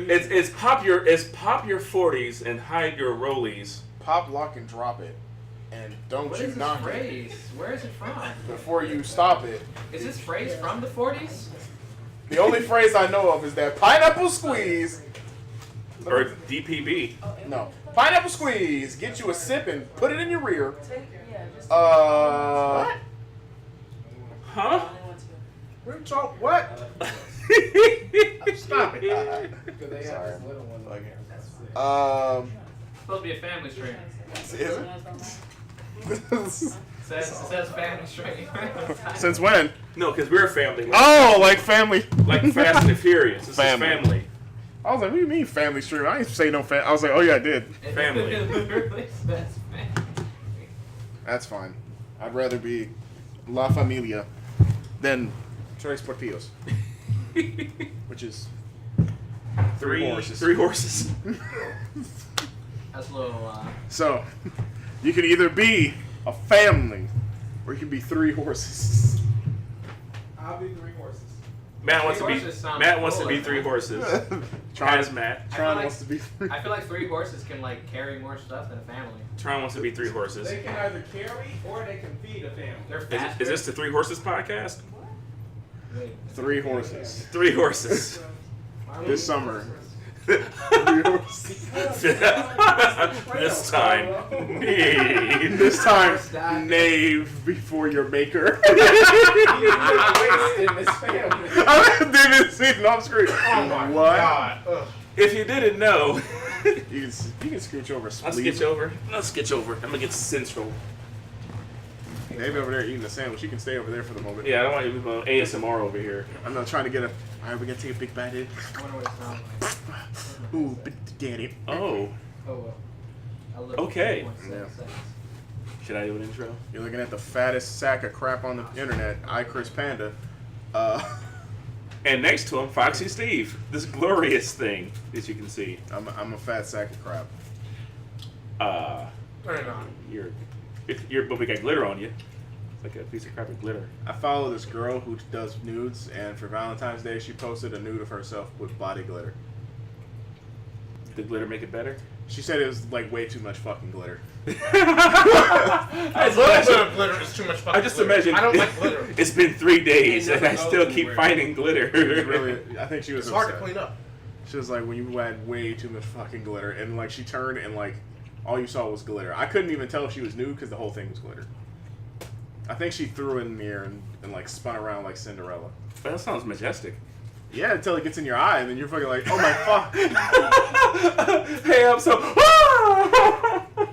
It's pop your 40s and hide your rollies. Pop, lock, and drop it. And don't what you is knock this it. phrase? Where is it from? Before you stop it. Is this phrase from the 40s? The only phrase I know of is that pineapple squeeze. Or DPB. No. Pineapple squeeze. Get you a sip and put it in your rear. What? Huh? We're talking what? Stop it. Sorry. Supposed to be a family stream. Is it? Says family stream. Since when? No, because we're a family. Like family. Like Fast and the Furious. This is family. I was like, what do you mean family stream? I didn't say no family. I was like, oh yeah, I did. Family. It literally says family. That's fine. I'd rather be La Familia than Tres Portillos. Which is three horses. Three horses. That's a little, So, you can either be a family, or you can be three horses. I'll be three horses. Matt wants to be cool, three horses. Tron Matt. Tron wants to be three. I feel like three horses can like carry more stuff than a family. Tron wants to be three horses. They can either carry or they can feed a family. They're faster. Is this the Three Horses podcast? Wait. Three horses. Three horses. This summer. Three horses. This time. This time, knave before your maker. Wasting this family. I didn't see it off screen. Oh my What? god. Ugh. If you didn't know, You can scooch over. I'll skitch over. I'm gonna get central. Dave over there eating the sandwich. You can stay over there for the moment. Yeah, I don't want you to be ASMR over here. I'm not trying to get a. Alright, we gotta take a big bite in. I wonder what it sounds like. Ooh, but daddy. Oh, Oh well. I live Okay. with 1.7 seconds. should I do an intro? You're looking at the fattest sack of crap on the internet. Chris Panda. And next to him, Foxy Steve. This glorious thing, as you can see. I'm a fat sack of crap. Turn it on. But we got glitter on you. It's like a piece of crap of glitter. I follow this girl who does nudes, and for Valentine's Day, she posted a nude of herself with body glitter. Did glitter make it better? She said it was like way too much fucking glitter. A little bit of glitter is too much fucking I just glitter. imagine. I don't like glitter. It's been 3 days, and I never still know keep where. finding glitter. It was really, I think she was It's hard to upset. clean up. She was like, when you had way too much fucking glitter, and like she turned and like all you saw was glitter. I couldn't even tell if she was nude because the whole thing was glitter. I think she threw it in the air and like spun around like Cinderella. That sounds majestic. Yeah, until it gets in your eye, and then you're fucking like, oh my fuck. Hey, I'm so.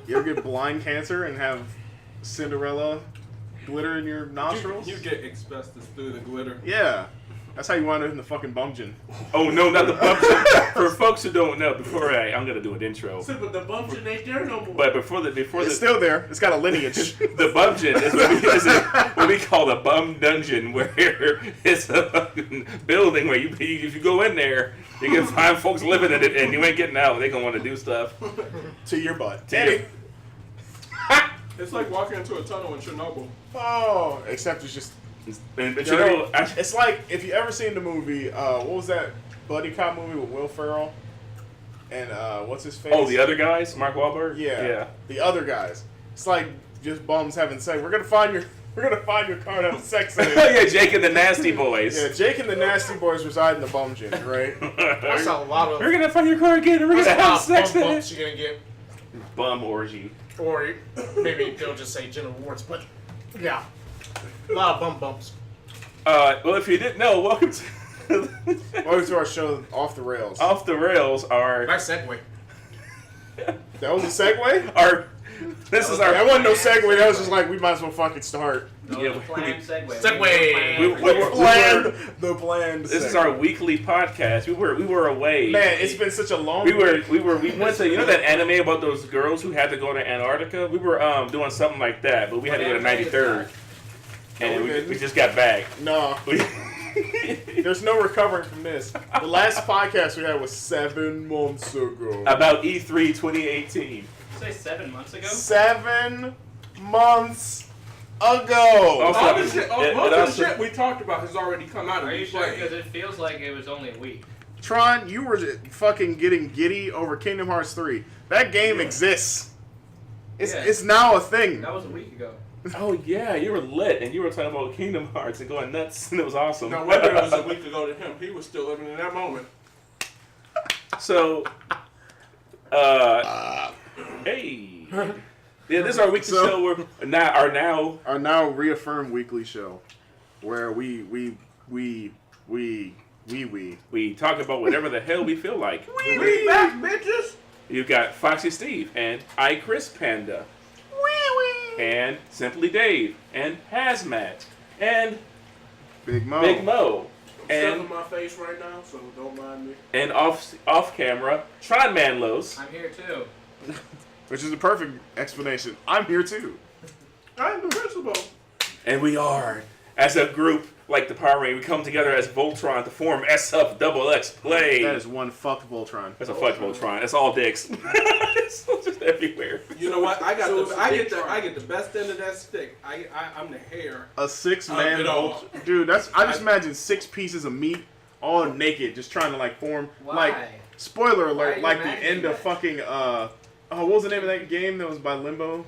You ever get blind cancer and have Cinderella glitter in your nostrils? You get asbestos through the glitter. Yeah. That's how you wind up in the fucking bumpkin. Oh no, not the bumpkin. For folks who don't know, I'm gonna do an intro. So, but the bumpkin ain't there no more. But before It's still there. It's got a lineage. the bumpkin is what we call the bum dungeon, where it's a fucking building where if you go in there, you can find folks living in it, and you ain't getting out. They gonna want to do stuff To your butt. to you. It's like walking into a tunnel in Chernobyl. Oh, except it's just. But you know, It's like if you ever seen the movie. What was that buddy cop movie with Will Ferrell? And what's his face? oh, the other guys, Mark Wahlberg. Yeah. The other guys. It's like just bums having sex. We're gonna find your car and have sex in it. Yeah, Jake and the Nasty Boys. Yeah, Jake and the Nasty Boys reside in the bumgin, right? That's a lot of. We're gonna find your car again, and we're gonna have sex in bumps it. you're gonna get, Bum orgy. or maybe they'll just say genital warts. But yeah, a lot of bumps. Well, if you didn't know, welcome to Welcome to our show, Off the Rails. Off the Rails. Nice segue. That was a segue? This is That wasn't no segue. That was just like, we might as well fucking start. No, Yeah, the planned segue. Segue. We were- The planned. This is our weekly podcast. We were away. Man, it's been such a long We went to, you know that anime about those girls who had to go to Antarctica? We were doing something like that, but we had to go to 93rd. And we just got back. No. There's no recovering from this. The last podcast we had was 7 months ago. About E3 2018. Say 7 months ago. 7 months ago. Also- All the shit, It most of also- the shit we talked about has already come out. Are you and sure? played. Because it feels like it was only a week. Tron, you were fucking getting giddy over Kingdom Hearts 3. That game exists. It's now a thing. That was a week ago. Oh yeah, you were lit, and you were talking about Kingdom Hearts and going nuts, and it was awesome. No wonder it was a week ago to him. He was still living in that moment. So, hey, yeah, this is our weekly show. We're Our now reaffirmed weekly show, where we talk about whatever the hell we feel like. We back, bitches. You've got Foxy Steve and I Chris Panda, and Simply Dave and Hazmat and Big Mo. I'm and stuffing my face right now, so don't mind me. and off camera Tron Manlos. I'm here too. Which is a perfect explanation. I'm here too. I'm invincible. And we are, as a group, like the Power Rangers, we come together as Voltron to form sfxxPLAY. That is one fucked Voltron. That's a fucked Voltron. That's all dicks. It's just everywhere. You know what? I So it's a big I get the best end of that stick. I'm the hair. A 6-man it all. Voltron. Dude, I just imagine 6 pieces of meat all naked, just trying to like form. Why? Like, spoiler Why are alert, you like the imagining end of that? fucking what was the name of that game that was by Limbo?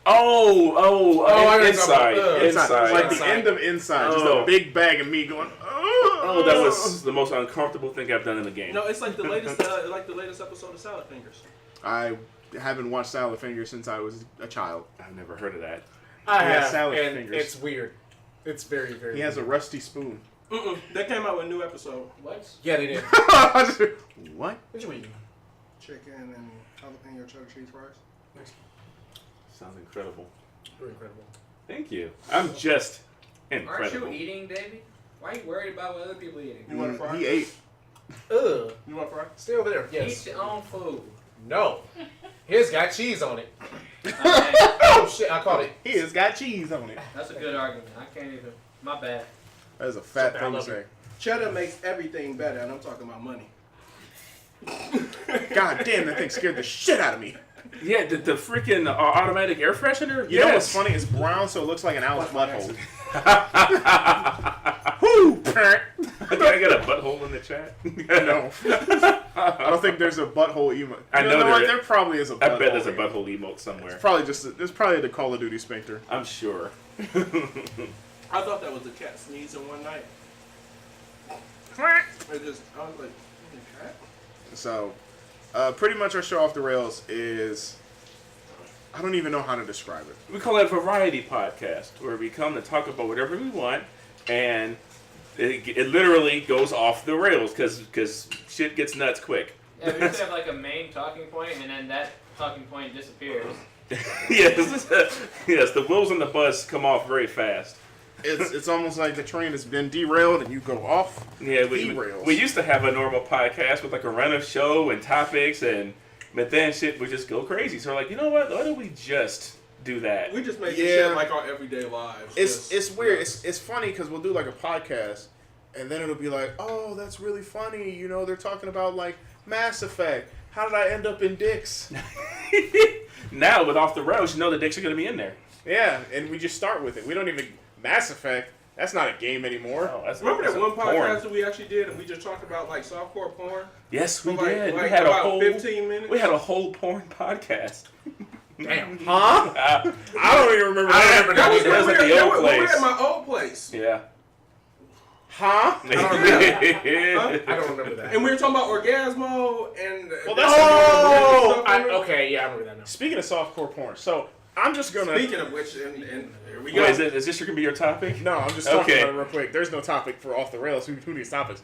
Oh, I Inside. know. Inside. Like the Inside. end of Inside, just Oh. a big bag of meat going. Oh, that was the most uncomfortable thing I've done in the game. No, it's like the latest episode of Salad Fingers. I haven't watched Salad Fingers since I was a child. I've never heard of that. I He has have, salad and fingers. it's weird. It's very, very He has a weird. rusty spoon. They came out with a new episode. What? Yeah, they did. What? What you eating? Chicken and jalapeno cheddar cheese fries. Sounds incredible. You're incredible. Thank you. I'm just Aren't incredible. you eating, Davey? Why are you worried about what other people eating? You want a fry? He ate. Ugh. You want a fry? Stay over there. Yes. Eat your own food. No. His got cheese on it. Okay, Oh shit! I caught it. He has got cheese on it. that's a good argument. I can't even. My bad. That is a fat Something I thing to love say. it. Cheddar makes everything better, and I'm talking about money. God damn, that thing scared the shit out of me. Yeah, the freaking automatic air freshener. You know what's funny? It's brown, so it looks like an owl's butthole. Whoo! Can I get a butthole in the chat? No. I don't think there's a butthole emote. I know what? there- There probably is a I butthole. bet there's a here. butthole emote somewhere. Probably just there's probably the Call of Duty sphincter. I'm sure. I thought that was the cat sneezing one night. I was like, cat? So, pretty much our show off the rails is I don't even know how to describe it. We call it a variety podcast, where we come to talk about whatever we want, and it literally goes off the rails because shit gets nuts quick. Yeah, we used to have like a main talking point, and then that talking point disappears. yes, the wheels on the bus come off very fast. It's almost like the train has been derailed and you go off. Yeah, the rails. we used to have a normal podcast with like a run of show and topics, but then shit would just go crazy. So we're like, you know what? Why don't we just do that? We just make Yeah. this shit like our everyday lives. It's weird. It's funny because we'll do like a podcast, and then it'll be like, oh, that's really funny. You know, they're talking about like Mass Effect. How did I end up in dicks? Now with Off the Rails, you know the dicks are going to be in there. Yeah, and we just start with it. We don't even Mass Effect. That's not a game anymore. Oh, that's Remember that that's one porn. podcast that we actually did, and we just talked about like softcore porn? Yes, we For, like- did. like we had a about whole 15 minutes? We had a whole porn podcast. Damn. Huh? Uh, I don't even remember I that. remember That was It was when at we the were- old we were place. at my old place. yeah. Huh? I don't remember that. And we were talking about Orgasmo and... Well, that's Okay, yeah, I remember that now. Speaking of softcore porn, so I'm just gonna. Speaking of which, and here we go. Wait, is this going to be your topic? No, I'm just talking Okay. about it real quick. There's no topic for off the rails. Who needs topics?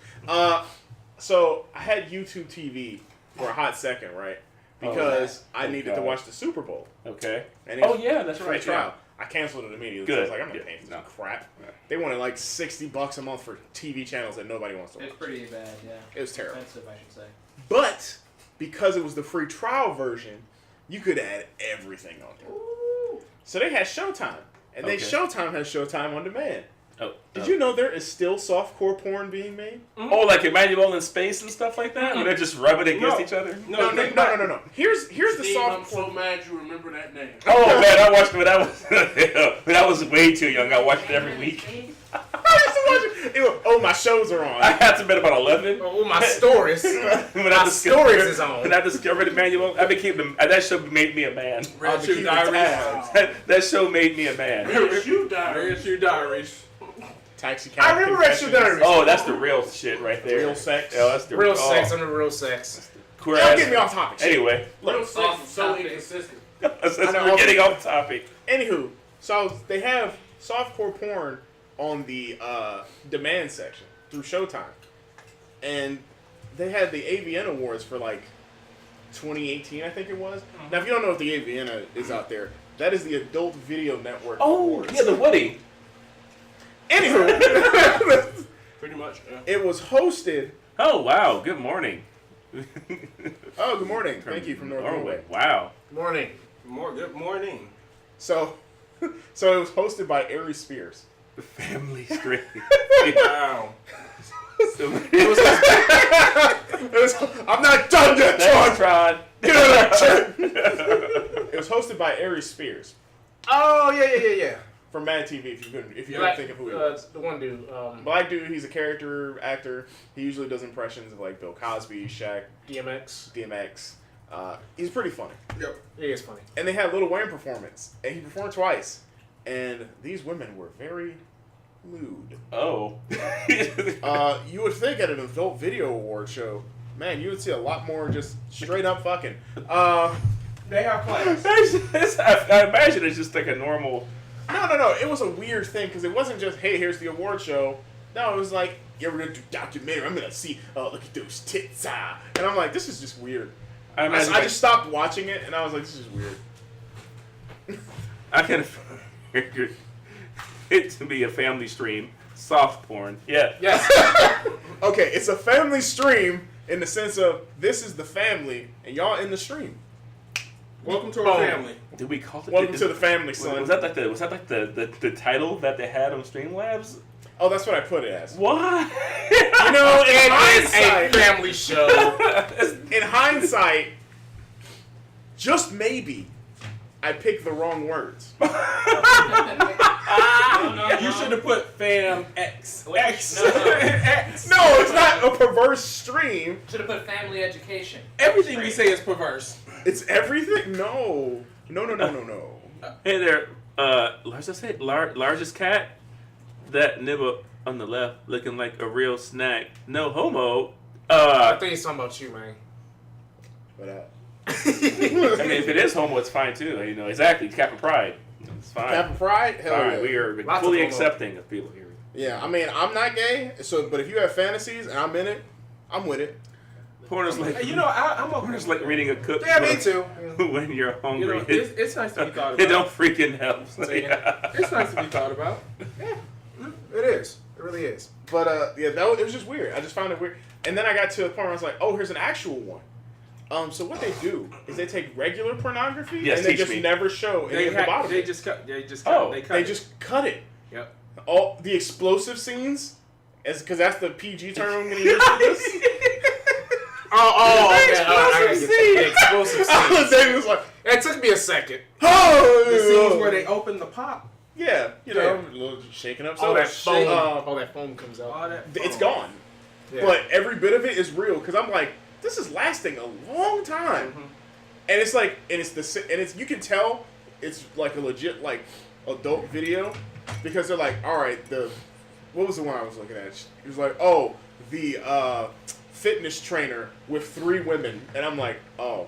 So I had YouTube TV for a hot second, right? Because I needed to God. watch the Super Bowl. Okay. And it Oh was yeah, that's free right. trial. I canceled it immediately. Good. I was like, I'm not Yeah. paying for this No. crap. Yeah. They wanted like $60 a month for TV channels that nobody wants to watch. It's pretty bad, yeah. It was terrible. Expensive, I should say. But because it was the free trial version, you could add everything on there. Ooh. So they had Showtime, and Okay. Showtime has Showtime on demand. Oh, Did you know there is still softcore porn being made? Oh, like Emmanuel in space and stuff like that? Where they're just rubbing against No. each other? No. Here's the Steve, I'm softcore. so mad you remember that name. Oh man, I watched it when I was when I was way too young. I watched it every week. I used to watch it. my shows are on. I had to bed about 11. Oh, my stories. When My stories is on. When I discovered Emmanuel, I became that show made me a man. Red Shoe keep Diaries. That show made me a man. Red Shoe Diaries. Taxi cab. I remember Red Shoe Diaries. Oh, that's the real shit right there. Real sex. Yeah, that's the Real sex under real sex. Queer Y'all ass- get me off topic. Anyway, Real sex Off is so topic. inconsistent. we're getting off topic. Anywho, so they have softcore porn on the demand section through Showtime, and they had the AVN Awards for like 2018, I think it was. Now, if you don't know if the AVN is out there, that is the Adult Video Network Awards. yeah, the Woody. Anywho, Pretty much. Yeah. it was hosted. Oh wow, good morning. Oh, good morning. Thank you from Norway. Wow. Morning. Good morning. So it was hosted by Ari Spears. Family straight. Wow. I'm not done yet, Thanks, Tron. Tron. Get out of that chair. It was hosted by Ari Spears Oh, yeah. from Mad TV. If you couldn't Black, think of who he was. the one dude. Black dude. He's a character actor. He usually does impressions of like Bill Cosby, Shaq, DMX. DMX. He's pretty funny. Yep. He is funny. And they had Lil Wayne performance, and he performed twice. And these women were very lewd. Oh. You would think at an adult video award show, man, you would see a lot more just straight up fucking. They have class. I imagine it's just like a normal. No. It was a weird thing because it wasn't just, hey, here's the award show. No, it was like, yeah, we're gonna do documentary. I'm gonna see, oh, look at those tits, and I'm like, this is just weird. I I imagine just stopped watching it, and I was like, this is weird. I can figure it to be a family stream, soft porn. Yeah. Yes. Okay, it's a family stream in the sense of this is the family, and y'all in the stream. Welcome to our family. Did we call it? Welcome to the family, son. Was that like the title that they had on Streamlabs? Oh, that's what I put it as. Why? You know, in It is a hindsight, family show. in hindsight, just maybe, I picked the wrong words. No. You should have put fam X. Wait, X. no. X. No, it's not a perverse stream. Should have put family education. Everything we say is perverse. It's everything. No. Hey there, largest cat. That nibble on the left, looking like a real snack. No homo. I think he's talking about you, man. But I mean, if it is homo, it's fine too. You know, exactly. Cap of pride. It's fine. Cap of Pride? Hell Fine. yeah. We are Lots fully of homo. accepting of people here. Yeah, I mean, I'm not gay, but if you have fantasies and I'm in it, I'm with it. Porn is like You know, I'm porn is like reading a cookbook. Yeah, me too. When you're hungry, You know, it's nice to be thought about. it don't freaking help. It's nice to be thought about. It is. It really is. But yeah, it was just weird. I just found it weird. And then I got to the point where I was like, oh, here's an actual one. So what they do is they take regular pornography Yes, and they teach just me. never show any of the bottom. They of it. just cut. They just Oh, cut. They cut. They it. just cut it. Yep. All the explosive scenes, because that's the PG term I'm going to use for this. Oh, okay. Explosive I gotta get the explosive scenes. David was like, It took me a second. oh, The scenes where they open the pop. yeah, you know, a little shaking up. All that shit. foam. All that foam comes out. All that. It's foam. gone. Yeah. But every bit of it is real because I'm like, this is lasting a long time, and it's like, and it's you can tell it's like a legit like adult video because they're like, all right, what was the one I was looking at? It was like, oh, the fitness trainer with 3 women, and I'm like, oh,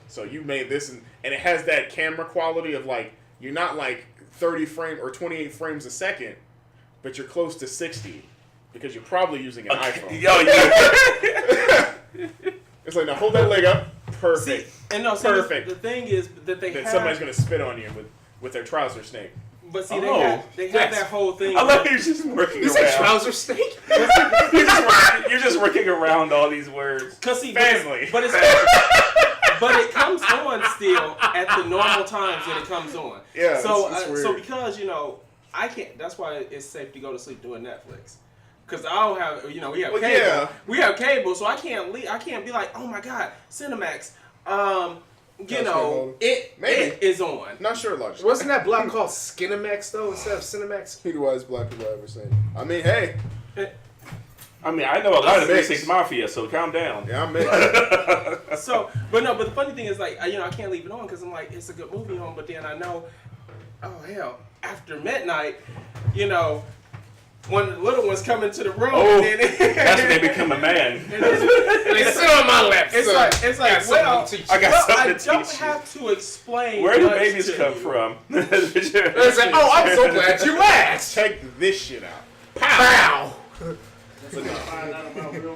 so you made this, and it has that camera quality of like you're not like 30 frame or 28 frames a second, but you're close to 60. Because you're probably using an iPhone. Yo, yeah. It's like, now hold that leg up. Perfect. And no, Perfect. The thing is that they Then have. somebody's going to spit on you with their trouser snake. But see, Oh. they have that whole thing. I love you're just working You say around. trouser snake? You're just working around all these words. Cause see, Family. but it's but it comes on still at the normal times that it comes on. Yeah, So it's weird. so because I can't. That's why it's safe to go to sleep doing Netflix. Cause I don't have, we have Well, cable. yeah. We have cable, so I can't leave. I can't be like, oh my god, Cinemax. cable. Maybe. It is on. Not sure, Lodge. Wasn't that block called Skinemax though instead of Cinemax? He the wise black people ever say. I mean, hey, I mean, I know a lot of Six. basics mafia, so calm down. Yeah, I'm mixed. So, but the funny thing is, like, I can't leave it on because I'm like, it's a good movie on, but then I know, oh hell, after midnight, one of the little ones come into the room, Oh, and then that's when they become a man. And they sit on my lap. It's like, well, I got something to don't teach you. have to explain. Where do much babies to come you. from? It's like, oh, I'm so glad you asked. Take this shit out. Pow.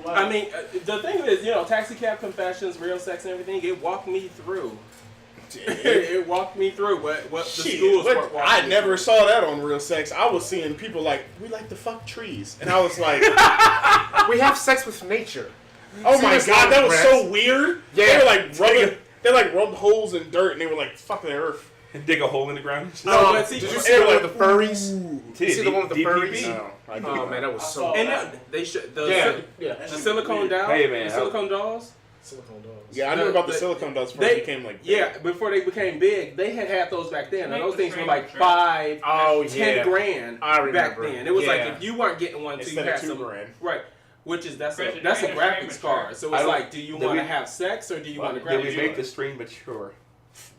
I mean, the thing is, Taxi Cab Confessions, Real Sex and everything, it walked me through. It walked me through what the Shit, schools what- were walking I me never through. saw that on Real Sex. I was seeing people like, we like to fuck trees. And I was like, We have sex with nature. oh See my this god, that was grass? so weird. Yeah. They rubbed holes in dirt and they were like, fucking the earth. Dig a hole in the ground. No, but see, Did you and see they the were one with the furries? You see the one with the furries? DPP? I did Oh not. man, that was so. and bad. they should Yeah. the silicone dolls. Hey, man, the how- silicone dolls. Silicone dolls. Yeah, I knew about the silicone dolls before they became like big. Yeah, before they became big, they had those back then. And Make those the things were train like train. 5, Oh 10 yeah. grand I back remember. then. It was Yeah. like if you weren't getting one, until you Instead of had $2 some grand. right. Which is that's a Richard, graphics mature. card. So it's I- like, do you did want to we- have sex or do you want to grab Did we it? make the stream mature?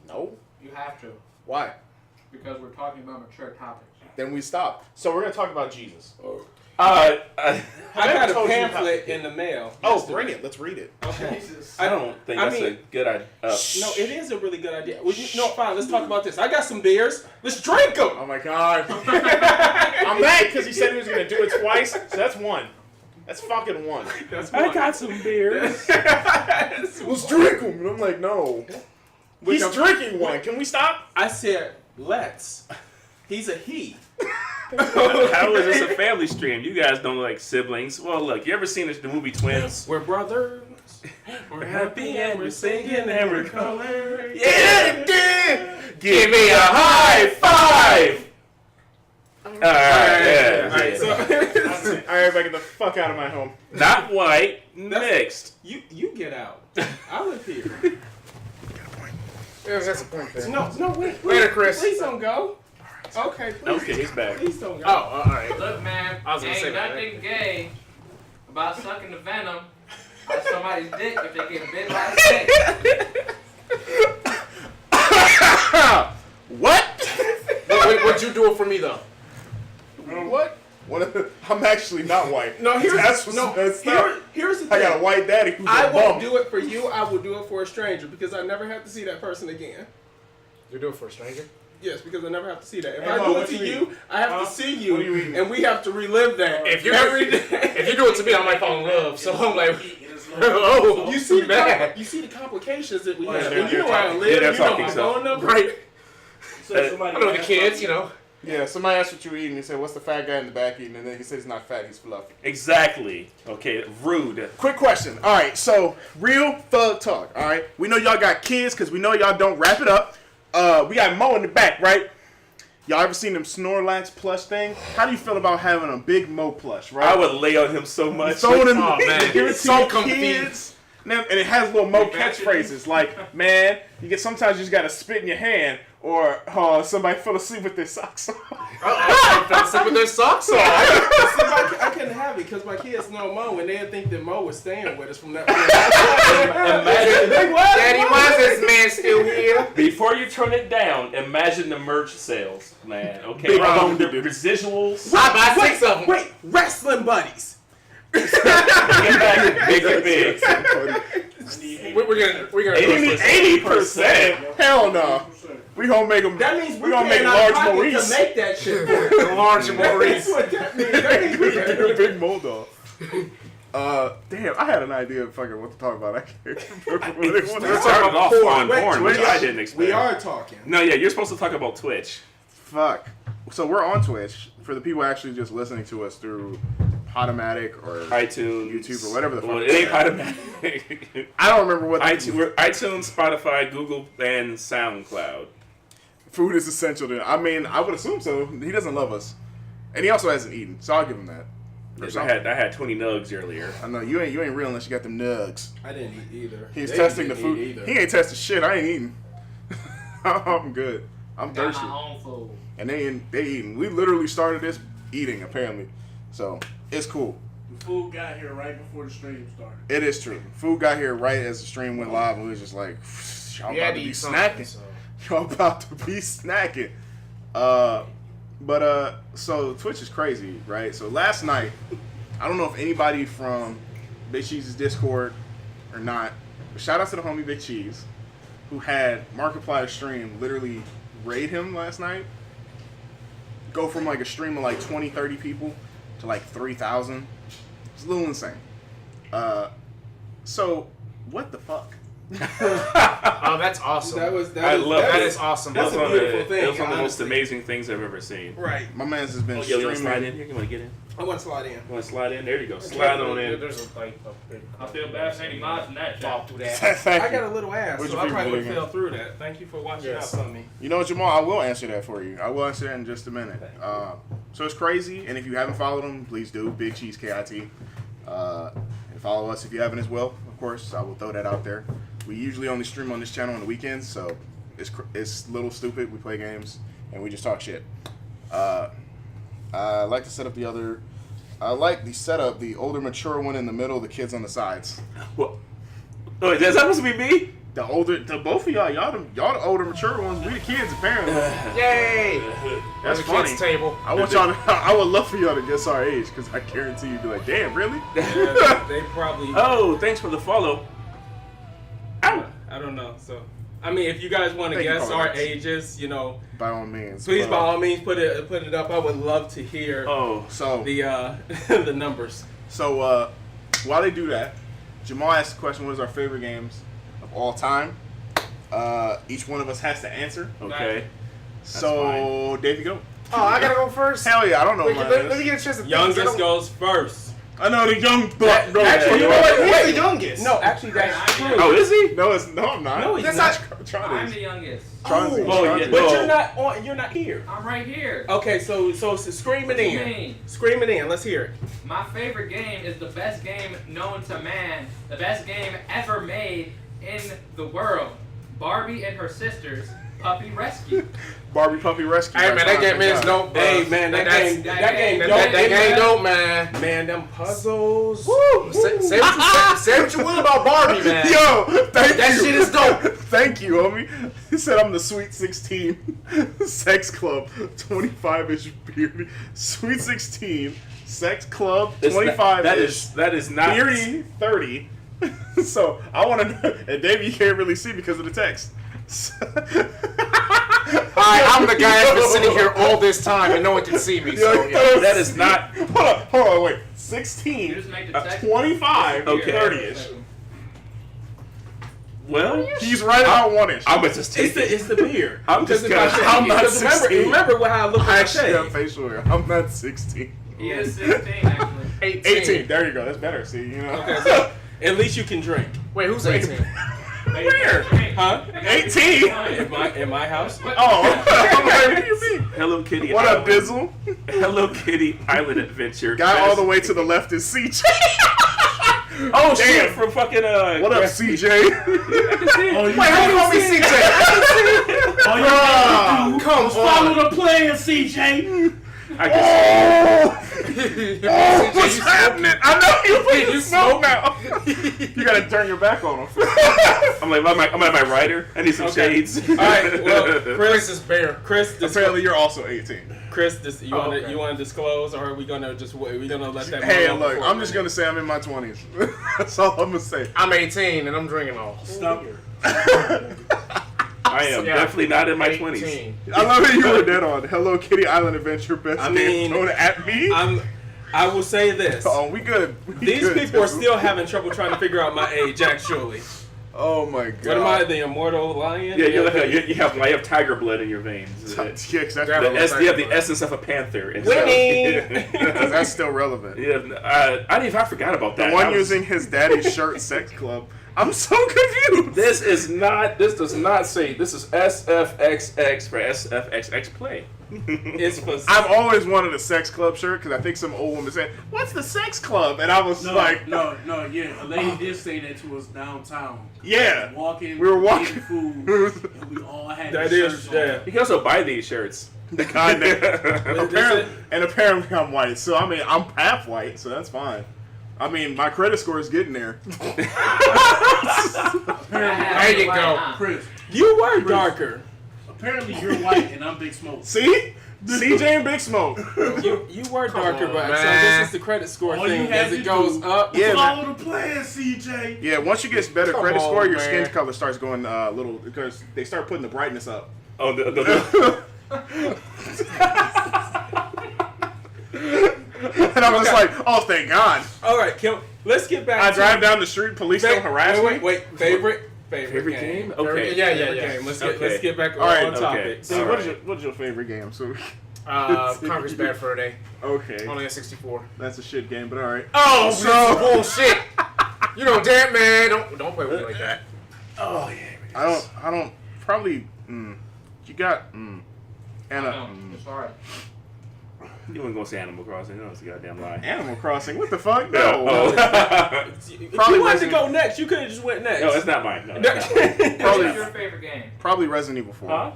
No. You have to, Why? because we're talking about mature topics. Then we stopped. So we're gonna talk about Jesus. I got a told you pamphlet how- in the mail. Oh, yesterday. bring it. Let's read it. Okay. I don't think I that's mean- a good idea. No, it is a really good idea. Well, fine. Let's talk about this. I got some beers. Let's drink them. Oh my god. I'm mad because he said he was gonna do it twice. So that's one. That's fucking one. That's I one. got some beers. Let's drink them. And I'm like, no. Which He's I'm- drinking one. Can we stop? I said, let's. He's a he. How is this a family stream? You guys don't like siblings. Well, look, you ever seen the movie Twins? We're brothers. We're happy and we're singing and we're colored. Yeah! Give me a high five! Alright, yeah. Alright, so Alright, everybody get the fuck out of my home. Not white, mixed. you get out. I live here. Yeah, that's a point there. No, wait. Later, Chris. Please don't go. Okay, please. Okay, he's back. Please don't go. Oh, all right. Look, man, I was gonna say ain't that, nothing gay about sucking the venom out of somebody's dick if they get bit by a snake. What? What'd you do it for me though? What? I'm actually not white. No, here's that's here's the thing. I got a white daddy who's I a won't bum. do it for you. I will do it for a stranger because I never have to see that person again. You do it for a stranger? Yes, because I never have to see that. If Hey, I Mo, do it what to you you, eating? I have to see you, What are you eating? and we have to relive that If you every day. If you do it to me, I might fall in love. So I'm like, oh, You see, mad. you see the complications that we Oh, have. yeah, And you know they're where I talking- live. yeah, they're you know talking my so. phone number. Right. Somebody I know the kids, you know. Yeah, somebody asked what you eating. He said, "What's the fat guy in the back eating?" And then he said he's not fat, he's fluffy. Exactly. Okay, rude. Quick question. All right, so real thug talk. All right, we know y'all got kids because we know y'all don't wrap it up. We got Mo in the back, right? Y'all ever seen them Snorlax plush thing? How do you feel about having a big Mo plush, right? I would lay on him so much. Throw it in, Oh, man. give it to So your comfy. kids. Now, and it has little Mo catchphrases like, "Man, you get sometimes you just gotta spit in your hand," or "Somebody fell asleep with their socks on." I fell asleep with their socks on. I couldn't have it because my kids know Mo, and they think that Mo was staying with us from that point. Imagine, Daddy, why is this man still here? before you turn it down, imagine the merch sales, man. Okay, Big Along bone, the dude. residuals. I buy 6 of them. Wait, wrestling buddies. Get back, big and big. We're gonna 80%? Hell no. We gonna make them. That means we gonna make large large Maurice. to make that shit. large Maurice. That's what that means. That means we can do it. Big Moldog. Damn, I had an idea of fucking what to talk about. I can't remember what it We was. started off on Wait, porn, which Twitch. I didn't expect. We are talking. No, yeah, you're supposed to talk about Twitch. Fuck. So we're on Twitch. For the people actually just listening to us through Podomatic or iTunes, YouTube or whatever the fuck. Well, it ain't Podomatic. I don't remember what iTunes, Spotify, Google, and SoundCloud. food is essential to. I mean, I would assume so. He doesn't love us, and he also hasn't eaten, so I'll give him that. Or Yes, something. I had 20 nugs earlier. I know you ain't real unless you got them nugs. I didn't eat either. He's They testing the didn't food. eat either. He ain't tested shit. I ain't eating. I'm good. I'm Got thirsty. my own food. And they eating. We literally started this eating apparently. So It's cool. The food got here right before the stream started. It is true. Food got here right as the stream went live, and we was just like, y'all Yeah, about to be snacking. Y'all about to be snacking. So Twitch is crazy, right? So last night, I don't know if anybody from Big Cheese's Discord or not, but shout out to the homie Big Cheese, who had Markiplier's stream literally raid him last night. Go from like a stream of like 20, 30 people to like 3,000. It's a little insane. So what the fuck? Oh, that's awesome. I love that. it. Is awesome. That's a beautiful thing. It was one of the most honestly. amazing things I've ever seen. Right. My man's has been Oh, yo, you want to slide streaming. in here? You want to get in? I want to slide in. You want to slide in? There you go. Slide on in. There's a big I feel bad for any mods in that fall chat. through that. Thank I you. got a little ass, Where's so your I probably would favorite have fell through that. Thank you for watching Yes. out for me. You know what, Jamal? I will answer that for you. I will answer that in just a minute. So it's crazy, and if you haven't followed him, please do. Big Cheese KIT. And follow us if you haven't as well, of course. I will throw that out there. We usually only stream on this channel on the weekends, so it's a little stupid. We play games, and we just talk shit. I like to set up the other... I like the setup, the older, mature one in the middle, the kids on the sides. What? Oh, is that supposed to be me? The older... both of y'all the older, mature ones. We the kids, apparently. Yay! That's the funny. kids table. I want y'all to, I would love for y'all to guess our age, because I guarantee you'd be like, damn, really? Yeah, they probably. Oh, thanks for the follow. I don't know. So, I mean, if you guys want to Thank you, guess Carlos. our ages, you know, By all means. please by all means put it up. I would love to hear Oh, So, the the numbers. while they do that, Jamal asked the question, what is our favorite games of all time? Each one of us has to answer. okay. So, Davey, go. Oh, I gotta go first. Hell yeah, I don't know Wait, mine let me is. get a chance to think. Youngest goes first. I know the young buck. Bro, Actually, you know what? He's the youngest. No, actually, that's true. Oh, is he? No, I'm not. No, he's That's not. Try I'm this. the youngest. Try this. Oh, Try yeah. this. But Oh. you're not here. I'm right here. Okay, so scream it What do you in. mean? Scream it in. Let's hear it. My favorite game is the best game known to man, the best game ever made in the world. Barbie and her sisters, Puppy Rescue. Barbie Puppy Rescue. Hey man, that game is dope, bro. Hey man, that game That game dope, man. Man, them puzzles. Woo! Say what you will about Barbie, man. Yo, thank you. That shit is dope. Thank you, homie. He said I'm the Sweet 16 Sex Club 25-inch beard. Sweet 16 Sex Club 25-inch. That is not. Beardy 30. So I want to know, and Davey, you can't really see because of the text. Alright, I'm the guy that's been sitting here all this time and no one can see me. So yeah. That is not. Hold on, wait. You 16, just make the text. 25, Okay. 30-ish. Well, He's right about 1-ish. I'm gonna just take it. It's the beer. I'm just Because gonna. if I I'm not because 16. remember how I look I at actually got the facial hair. I'm not 16. He is 16 actually. 18. There you go. That's better. See, you know. Okay, so at least you can drink. Wait, who's 18? Where? Huh? 18. In my house? Oh, what do you mean? Hello Kitty. What up, Island. Dizzle? Hello Kitty Island Adventure. Guy all the way to the left is CJ. Oh Damn. shit! From fucking What up, CJ? Oh, you Wait, how you call me CJ? all you gotta do Come is follow on. the player, CJ. I guess. Oh, what's happening? I know you put your smoke now. You gotta turn your back on him. I'm at my rider. I need some Okay. shades. All right. Well, Chris is bear. Chris, Apparently, you're also 18. Chris, you want to okay. you want to disclose, or are we gonna just wait? We gonna let that? Hey, roll look, for I'm a just minute? gonna say I'm in my 20s. That's all I'm gonna say. I'm 18 and I'm drinking all. Stop. I am Yeah. definitely not in my 18. 20s. I love that you were dead on. Hello Kitty Island Adventure. Best I game mean, thrown at me. I will say this. Oh, we good. We These good, people are Dizzle. still having trouble trying to figure out my age. Actually, Oh my god. what am I? The immortal lion? Yeah, you have tiger blood in your veins. Yeah, 'cause that's, Yeah, You have the essence of a panther. And Winning. that's still relevant. Yeah, I forgot about that. The one I was- using his daddy's shirt sex club. I'm so confused. This does not say. This is sfxx for sfxxPLAY. It's for I've always wanted a sex club shirt because I think some old woman said, "What's the sex club?" And I was No, like, no, yeah. A lady did say that to us downtown. "Yeah." Walking, We were walking. getting food, and we all had That the is, shirts yeah. on. You can also buy these shirts. The kind that apparently I'm white. So I mean, I'm half white, so that's fine. I mean, my credit score is getting there. There you go. Chris, You were darker. apparently you're white and I'm Big Smoke. See, CJ and Big Smoke. You were darker, on, but so man. this is the credit score All thing you had as to it goes do up. Yeah, man. Follow the plan, CJ. Yeah, once you get better Come credit on, score, your man. skin color starts going little because they start putting the brightness up. Oh, And I'm just like, oh, thank God. All right, let's get back. I to drive down the street, police don't harass me. Wait. Favorite Favorite game? Okay. Yeah. game. Let's get back All right, on okay. topic. So- Dude, Alright. what's your favorite game? So, Conquer's Bad Fur Day. okay, Only at 64. that's a shit game, but all right. Oh, So- so bullshit. You know, damn man, don't play with me like that. Oh yeah. I don't. Probably. You got. And It's hard. You weren't gonna say Animal Crossing? No, it's a goddamn lie. Animal Crossing. What the fuck? No. Oh. If Probably you wanted to Resident- go next, you could have just went next. No, it's not mine. No, it's not mine. Probably- What's your favorite game? Probably Resident Evil 4. Huh?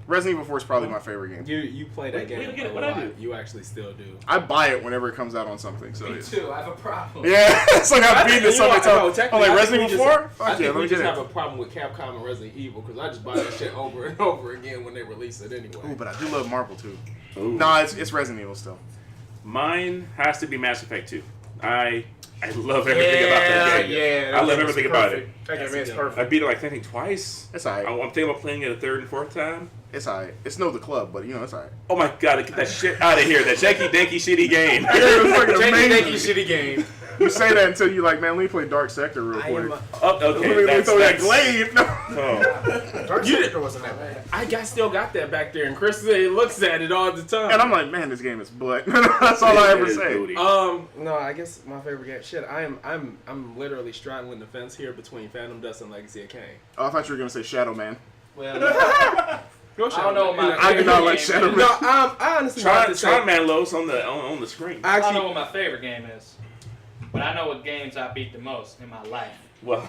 Resident Evil 4 is probably my favorite game. You play that Wait, game get it, a what I lot. do? You actually still do. I buy it whenever it comes out on something. So Me it's- too. I have a problem. Yeah, it's like I've beaten it so many times. Oh, like Resident Evil 4? I Fuck yeah, think let we me just get have it. a problem with Capcom and Resident Evil because I just buy that shit over and over again when they release it anyway. Ooh, but I do love Marvel too. Ooh. Nah, it's Resident Evil still. Mine has to be Mass Effect 2. I love everything about that game. Yeah. I love everything about it. That game is I perfect. beat it like I think twice. It's alright. I'm thinking about playing it a third and fourth time. It's alright. It's no the club, but you know it's alright. Oh my god, get that shit out of here. That janky danky shitty game. It's fucking amazing. shitty game. You say that until you like, man, let me play Dark Sector real quick. Oh, Let okay, me that's, throw that that's, glaive. No. oh. Dark Sector wasn't that bad. I still got that back there, and Chris looks at it all the time. And I'm like, man, this game is butt. That's all I ever It is say. booty. No, I guess my favorite game. Shit, I'm literally straddling the fence here between Phantom Dust and Legacy of Kain. Oh, I thought you were gonna say Shadow Man. Well, Go I don't know what my I do not like favorite Shadow game Man. is. No, I honestly have Try to say, Man Los on the screen. I don't know actually, what my favorite game is, but I know what games I beat the most in my life. Well,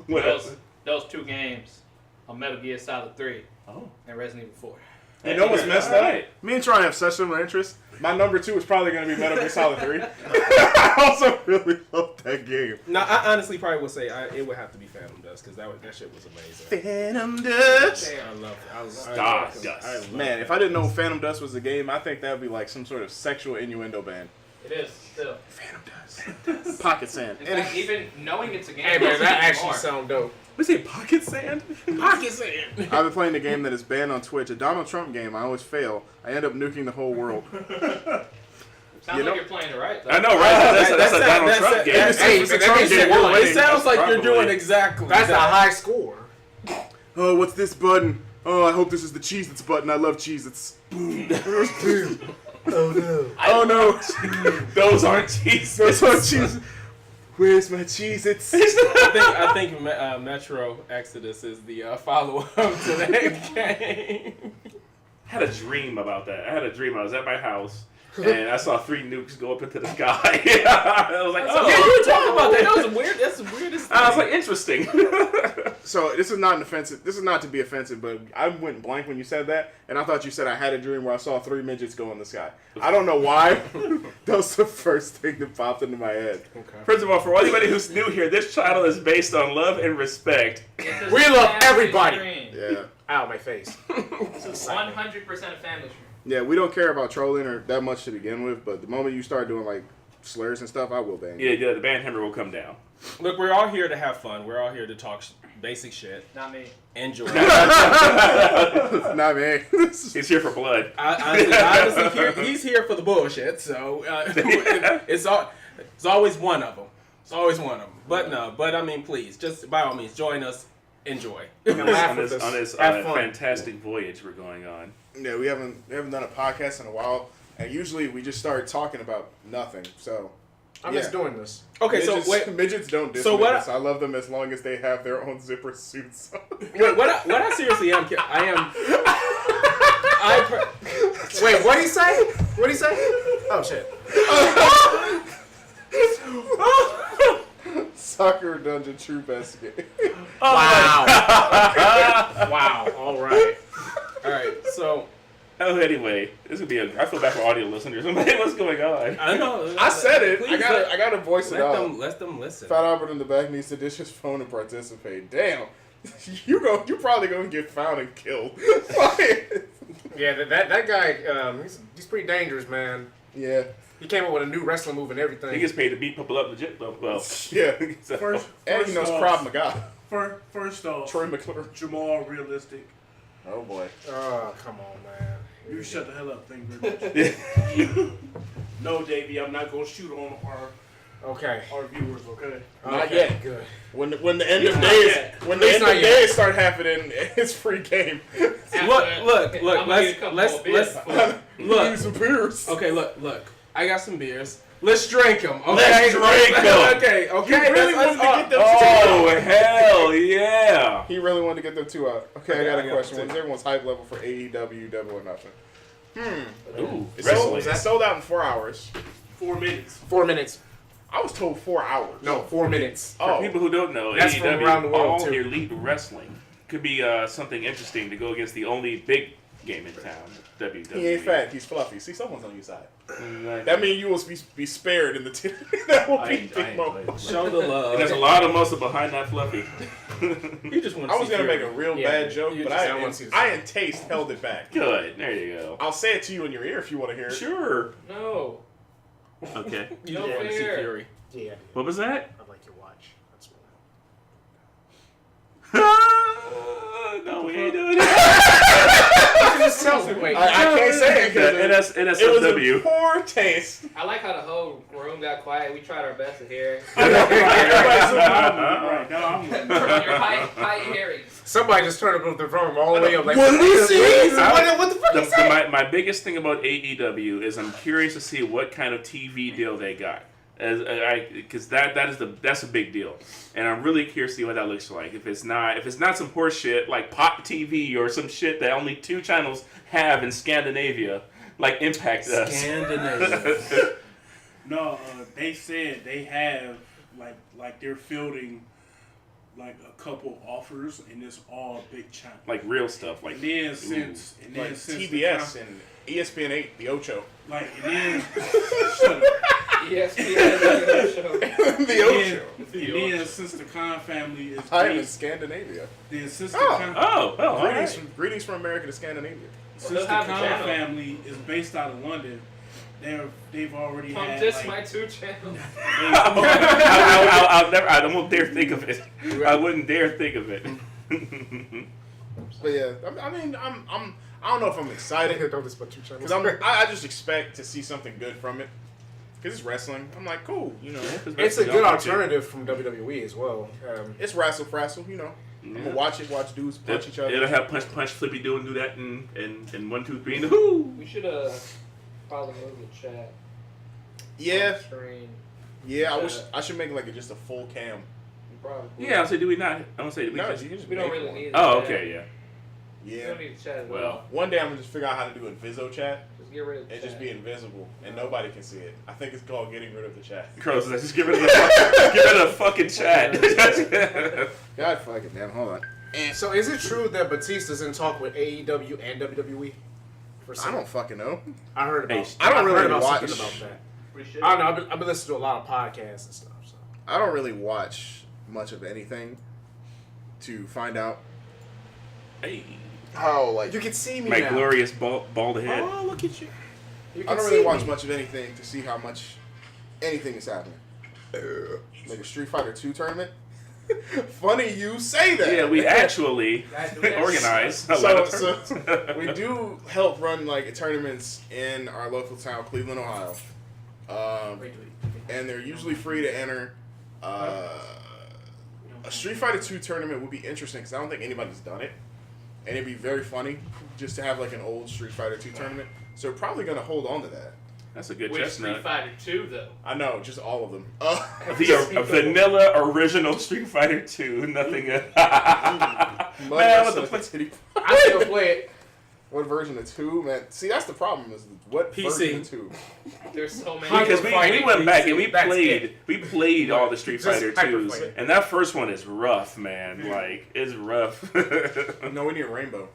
what else? Those two games are Metal Gear Solid 3 Oh. and Resident Evil 4. You know what's messed up? Alright. Me and Troy have such similar interests. My number 2 is probably going to be Metal Gear Solid 3. I also really love that game. no, I honestly probably would say it would have to be Phantom Dust because that shit was amazing. Phantom Dust. I love it. Stardust. Man, if I didn't know Phantom Dust was a game, I think that would be like some sort of sexual innuendo band. It is still. Phantom Dust. Pocket Sand. In fact, even knowing it's a game. Hey man, doesn't that make it actually more. sound dope. We say Pocket Sand? Pocket Sand. I've been playing the game that is banned on Twitch. A Donald Trump game. I always fail. I end up nuking the whole world. Sounds You know- like you're playing it right, though. I know, right? That's a Donald Trump game. Hey, It's a that Trump means game. you're We're It sounds like you're Probably. doing exactly That's a that. high score. Oh, what's this button? Oh, I hope this is the Cheez-Its button. I love Cheez-Its. Oh no. Those aren't cheese. Those are Cheez-Its. Where's my Cheez-Its? I think Metro Exodus is the follow-up to that game. I had a dream about that. I had a dream. I was at my house and I saw 3 nukes go up into the sky. I was like, oh. Yeah, you were talking about that. That was weird. That's the weirdest thing. I was like, interesting. So this is not an offensive. This is not to be offensive, but I went blank when you said that, and I thought you said I had a dream where I saw 3 midgets go in the sky. I don't know why. That was the first thing that popped into my head. First of all, for anybody who's new here, this channel is based on love and respect. It's a We love family everybody. stream. Yeah, Out of my face. This is 100% a family stream. yeah. We don't care about trolling or that much to begin with, but the moment you start doing like slurs and stuff, I will ban you. Yeah, the band hammer will come down. Look, we're all here to have fun. We're all here to talk basic shit. Not me. Enjoy. Not me. He's here for blood. Honestly, he's here for the bullshit. So it's always one of them. It's always one of them. But I mean, please, just by all means, join us. Enjoy. Laugh on with this, us. on this Have fun. fantastic voyage we're going on. Yeah, we haven't done a podcast in a while, and usually we just start talking about nothing. So I miss doing this. Okay, midgets, so wait. midgets don't diss So what midgets. I love them as long as they have their own zipper suits. Wait, what I seriously am, Wait, what'd he say? What'd he say? Oh shit. Soccer Dungeon Troop game. Wow. Wow. All right. All right, so anyway, this would be I feel bad for audio listeners. What's going on? I know. I said it. Please I gotta voice it out. Let them listen. Fat Albert in the back needs to dish his phone and participate. Damn. You probably gonna get found and killed. Yeah, that guy, he's pretty dangerous, man. Yeah. He came up with a new wrestling move and everything. He gets paid to beat people up legit though. Well, Yeah. so, And he knows Krav Maga. First off, Troy McClure. Jamal realistic. Oh boy. Oh, come on, man. You shut the hell up. Thank you very much. No, JB, I'm not gonna shoot on Okay. our viewers. Okay. Not Okay, yet. Good. When the end of Not days yet. when the It's end not of yet. days start happening, it's free game. Look. I'm gonna need a couple more beers. Need some beers. Okay, look. I got some beers. Let's drink them. Okay? Let's drink 'em. Okay. You really wanted to get them oh hell yeah! He really wanted to get them two out. Okay, I got a I got question. two. What's everyone's hype level for AEW Double or Nothing? Ooh, It wrestling. sold out in 4 hours. 4 minutes. 4 minutes. I was told 4 hours. No, 4 minutes. For Oh. people who don't know, That's from AEW, around the world, All too. Elite Wrestling could be something interesting to go against the only big game in town, WWE. He ain't fat. He's fluffy. See, someone's on your side. Mm, That means you will be spared in the team. That will I be ain't- I Big ain't Mo. played. Show the love. And there's a lot of muscle behind that fluffy. You just want. I was gonna make a real Yeah, bad joke, you but just I don't want to see in taste held it back. Good. There you go. I'll say it to you in your ear if you want to hear it. Sure. No. Okay. You No just want to see fair. Fury. Yeah. What was that? I like your watch. That's what. No, we ain't doing that. Just tell me, wait. I can't say it because it was NSFW. in poor taste. I like how the whole room got quiet. We tried our best to hear it. Right now, I'm Your high hearing. Somebody just turned up the phone all the way up. Like, What did he say? What the fuck is that? My biggest thing about AEW is I'm curious to see what kind of TV deal they got, because that's a big deal, and I'm really curious to see what that looks like. If it's not some horse shit like Pop TV or some shit that only 2 channels have in Scandinavia, like Impact does. Scandinavia. No, they said they have like they're fielding like a couple offers, and it's all big channel. Like real stuff, like And then since Like the TBS and ESPN 8, the Ocho. like and then shut up. ESPN show. The Ocho. And then since the Khan family is I am in based, Scandinavia. then since the Oh. Khan, greetings. Greetings from America to Scandinavia. since They'll the have a Khan channel. family is based out of London, they've already Pump had this like, my 2 channels. I won't dare think of it. I wouldn't dare think of it. But yeah, I mean, I don't know if I'm excited Don't just put 2 channels. because I just expect to see something good from it. Because it's wrestling. I'm like, cool, you know. It's a good alternative from WWE as well. It's wrestle frazzle, you know. I'm gonna watch dudes punch each other. It'll have punch, flippy do and do that and 1, 2, 3 and whoo. We should probably move the chat. Yeah, Screen. yeah. I should make like just a full cam. Probably. Yeah, I'll say, do we not? I'm gonna say, do we No, just? you can just We don't make really one. need it. Oh, okay, yeah. We Yeah. don't need to chat at Well, all. One day I'm gonna just figure out how to do Inviso chat Just get rid of the and chat. just be invisible and nobody can see it. I think it's called getting rid of the chat. Crows, let's just get rid of the fucking chat. God fucking damn, hold on. So is it true that Batista's in talk with AEW and WWE? I don't fucking know. I heard about. Hey, I don't I've really heard about watch- something about that. We should. I don't know. I've been listening to a lot of podcasts and stuff. So I don't really watch much of anything to find out Hey, how like you can see me my now. glorious bald head. Oh, look at you. You I can don't see really watch me. much of anything to see how much anything is happening. Like a Street Fighter 2 tournament. Funny you say that. Yeah, we actually organize a lot of So tournaments. we do help run like tournaments in our local town, Cleveland, Ohio. And they're usually free to enter. A Street Fighter 2 tournament would be interesting because I don't think anybody's done it. And it'd be very funny just to have like an old Street Fighter 2 tournament. So we're probably going to hold on to that. That's a good Which chestnut. Street Fighter 2 though? I know, just all of them. The vanilla original Street Fighter 2, nothing. Man, what the fuck? I still play it. What version of 2, man? See, that's the problem. Is what PC. version of 2? There's so many. Because we went back and we That's played all the Street Just Fighter hyper 2s, play. and that first one is rough, man. Like, it's rough. No, we need a rainbow.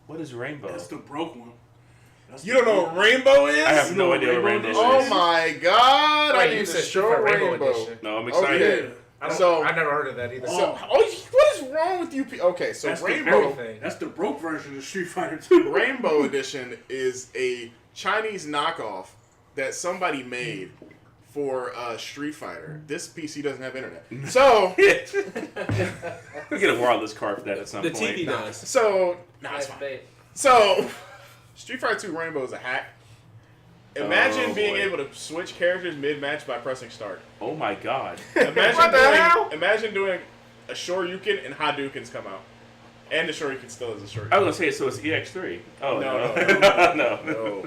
What is Rainbow? That's the broke one. You don't know what rainbow is? I have no idea what rainbow is. Oh my god! Wait, I you need to said show Rainbow rainbow. Edition. No, I'm excited. Okay. I never heard of that either. So, what is wrong with you? Okay, so That's Rainbow, That's the broke version of Street Fighter 2. Rainbow Edition is a Chinese knockoff that somebody made for Street Fighter. This PC doesn't have internet, so We'll get a wireless card for that at some The point. TV does. so nah, Nice it's fine. bait. So Street Fighter 2 Rainbow is a hack. Imagine Oh, being boy. able to switch characters mid-match by pressing start. Oh my god. Imagine doing a Shoryuken and Hadoukens come out. And the Shoryuken still is a Shoryuken. I was gonna say, so it's EX3. Oh No, no. No. No.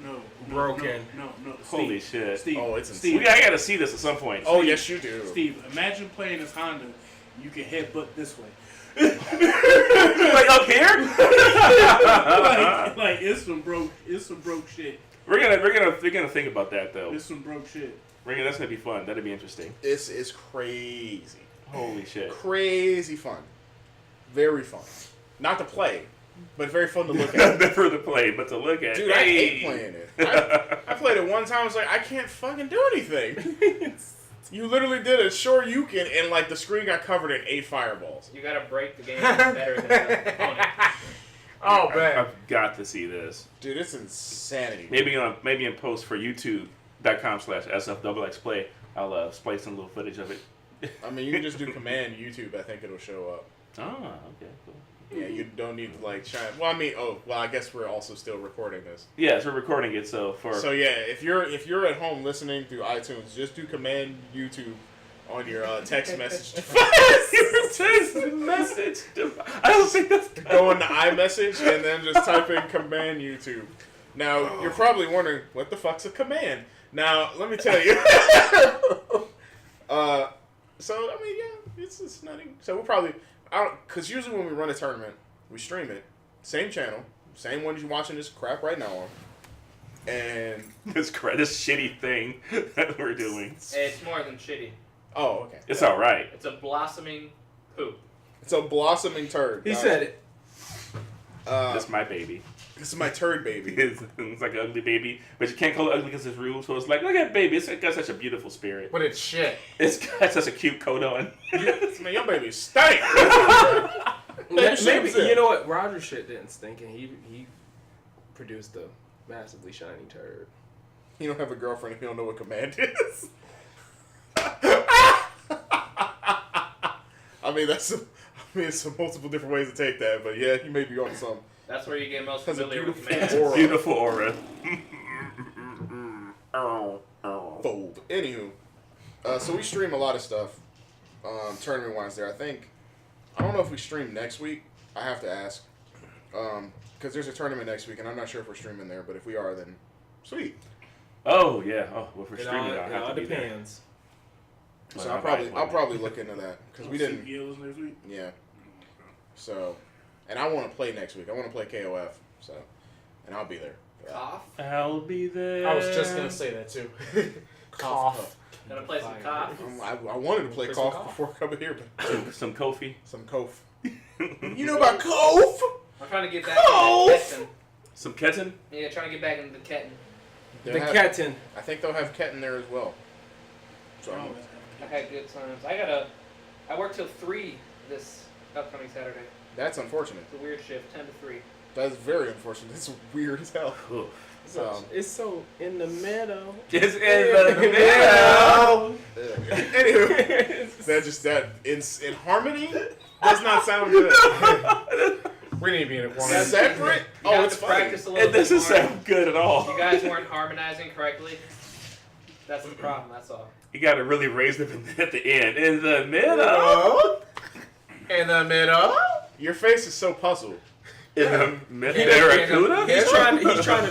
No. Broken. No. Holy shit. Steve. Oh, it's Steve. I gotta see this at some point. Oh, yes, you do. Steve, imagine playing as Honda. You can headbutt this way. Like up here? like it's some broke shit. We're gonna think about that though. It's some broke shit. That's gonna be fun. That'll be interesting. It's crazy. Holy shit. Crazy fun. Very fun. Not to play, but very fun to look at. Never to play, but to look at. Dude, I hate playing it. I played it one time. I was like, I can't fucking do anything. You literally did a Shoryuken and like the screen got covered in 8 fireballs. You gotta break the game better than the opponent. Oh, man. I've got to see this. Dude, it's insanity. Maybe in post for YouTube.com/sfxxPLAY, I'll play some little footage of it. I mean, you can just do command YouTube. I think it'll show up. Oh, okay, cool. Yeah, you don't need to like try. Well, I guess we're also still recording this. Yes, we're recording it, so yeah, if you're at home listening through iTunes, just do command YouTube on your text message device. your text message. I don't think that's Go into iMessage and then just type in command YouTube. Now you're probably wondering what the fuck's a command. Now let me tell you. So I mean, yeah, it's nothing. So we'll probably because usually when we run a tournament, we stream it, same channel, same one you're watching this crap right now on, and this shitty thing that we're doing. It's more than shitty. oh okay, It's all right. It's a blossoming poop. it's a blossoming turd. He guys. said it. That's my baby. This is my turd baby. It's like an ugly baby, but you can't call it ugly because it's rude. So it's like, look at baby. It's got such a beautiful spirit. But it's shit. It's got such a cute coat on. Man, your baby stink. Maybe you know what? Roger's shit didn't stink, and he produced a massively shiny turd. You don't have a girlfriend if you don't know what command is. I mean, it's multiple different ways to take that, but yeah, you may be on some. That's where you get most Has a familiar with beautiful commands. aura. Beautiful aura. Fold. Anywho, so we stream a lot of stuff, tournament wise. There, I don't know if we stream next week. I have to ask, because there's a tournament next week, and I'm not sure if we're streaming there. But if we are, then sweet. Oh yeah. Oh, well, if we're It streaming, all, I'll it have all to be there. depends. So I'll probably look into that because we didn't. CPLs next week? Yeah. So, and I want to play next week. I want to play KOF. So, and I'll be there. Cough. I'll be there. I was just going to say that, too. Cough. Gonna play some cough. I wanted to play KOF before coming here, but Some Kofi. some KOF. You know about KOF? I'm trying to get back into Ketten. Some Ketten. Yeah, trying to get back into the Ketten. The Ketten. I think they'll have Ketten there as well. So Oh, I had good times. I work till 3 this upcoming Saturday. that's unfortunate. It's a weird shift, 10 to 3. That's very unfortunate. It's weird as hell. Ooh. It's so in the middle. It's in the middle. Anywho, that in harmony does not sound good. We need to be in a corner. Separate? You Oh, have it's to funny. practice a little It bit doesn't more. sound good at all. You guys weren't harmonizing correctly. That's the problem, that's all. You got to really raise them at the end. In the middle. In the middle. Your face is so puzzled. In the middle. Barracuda. He's trying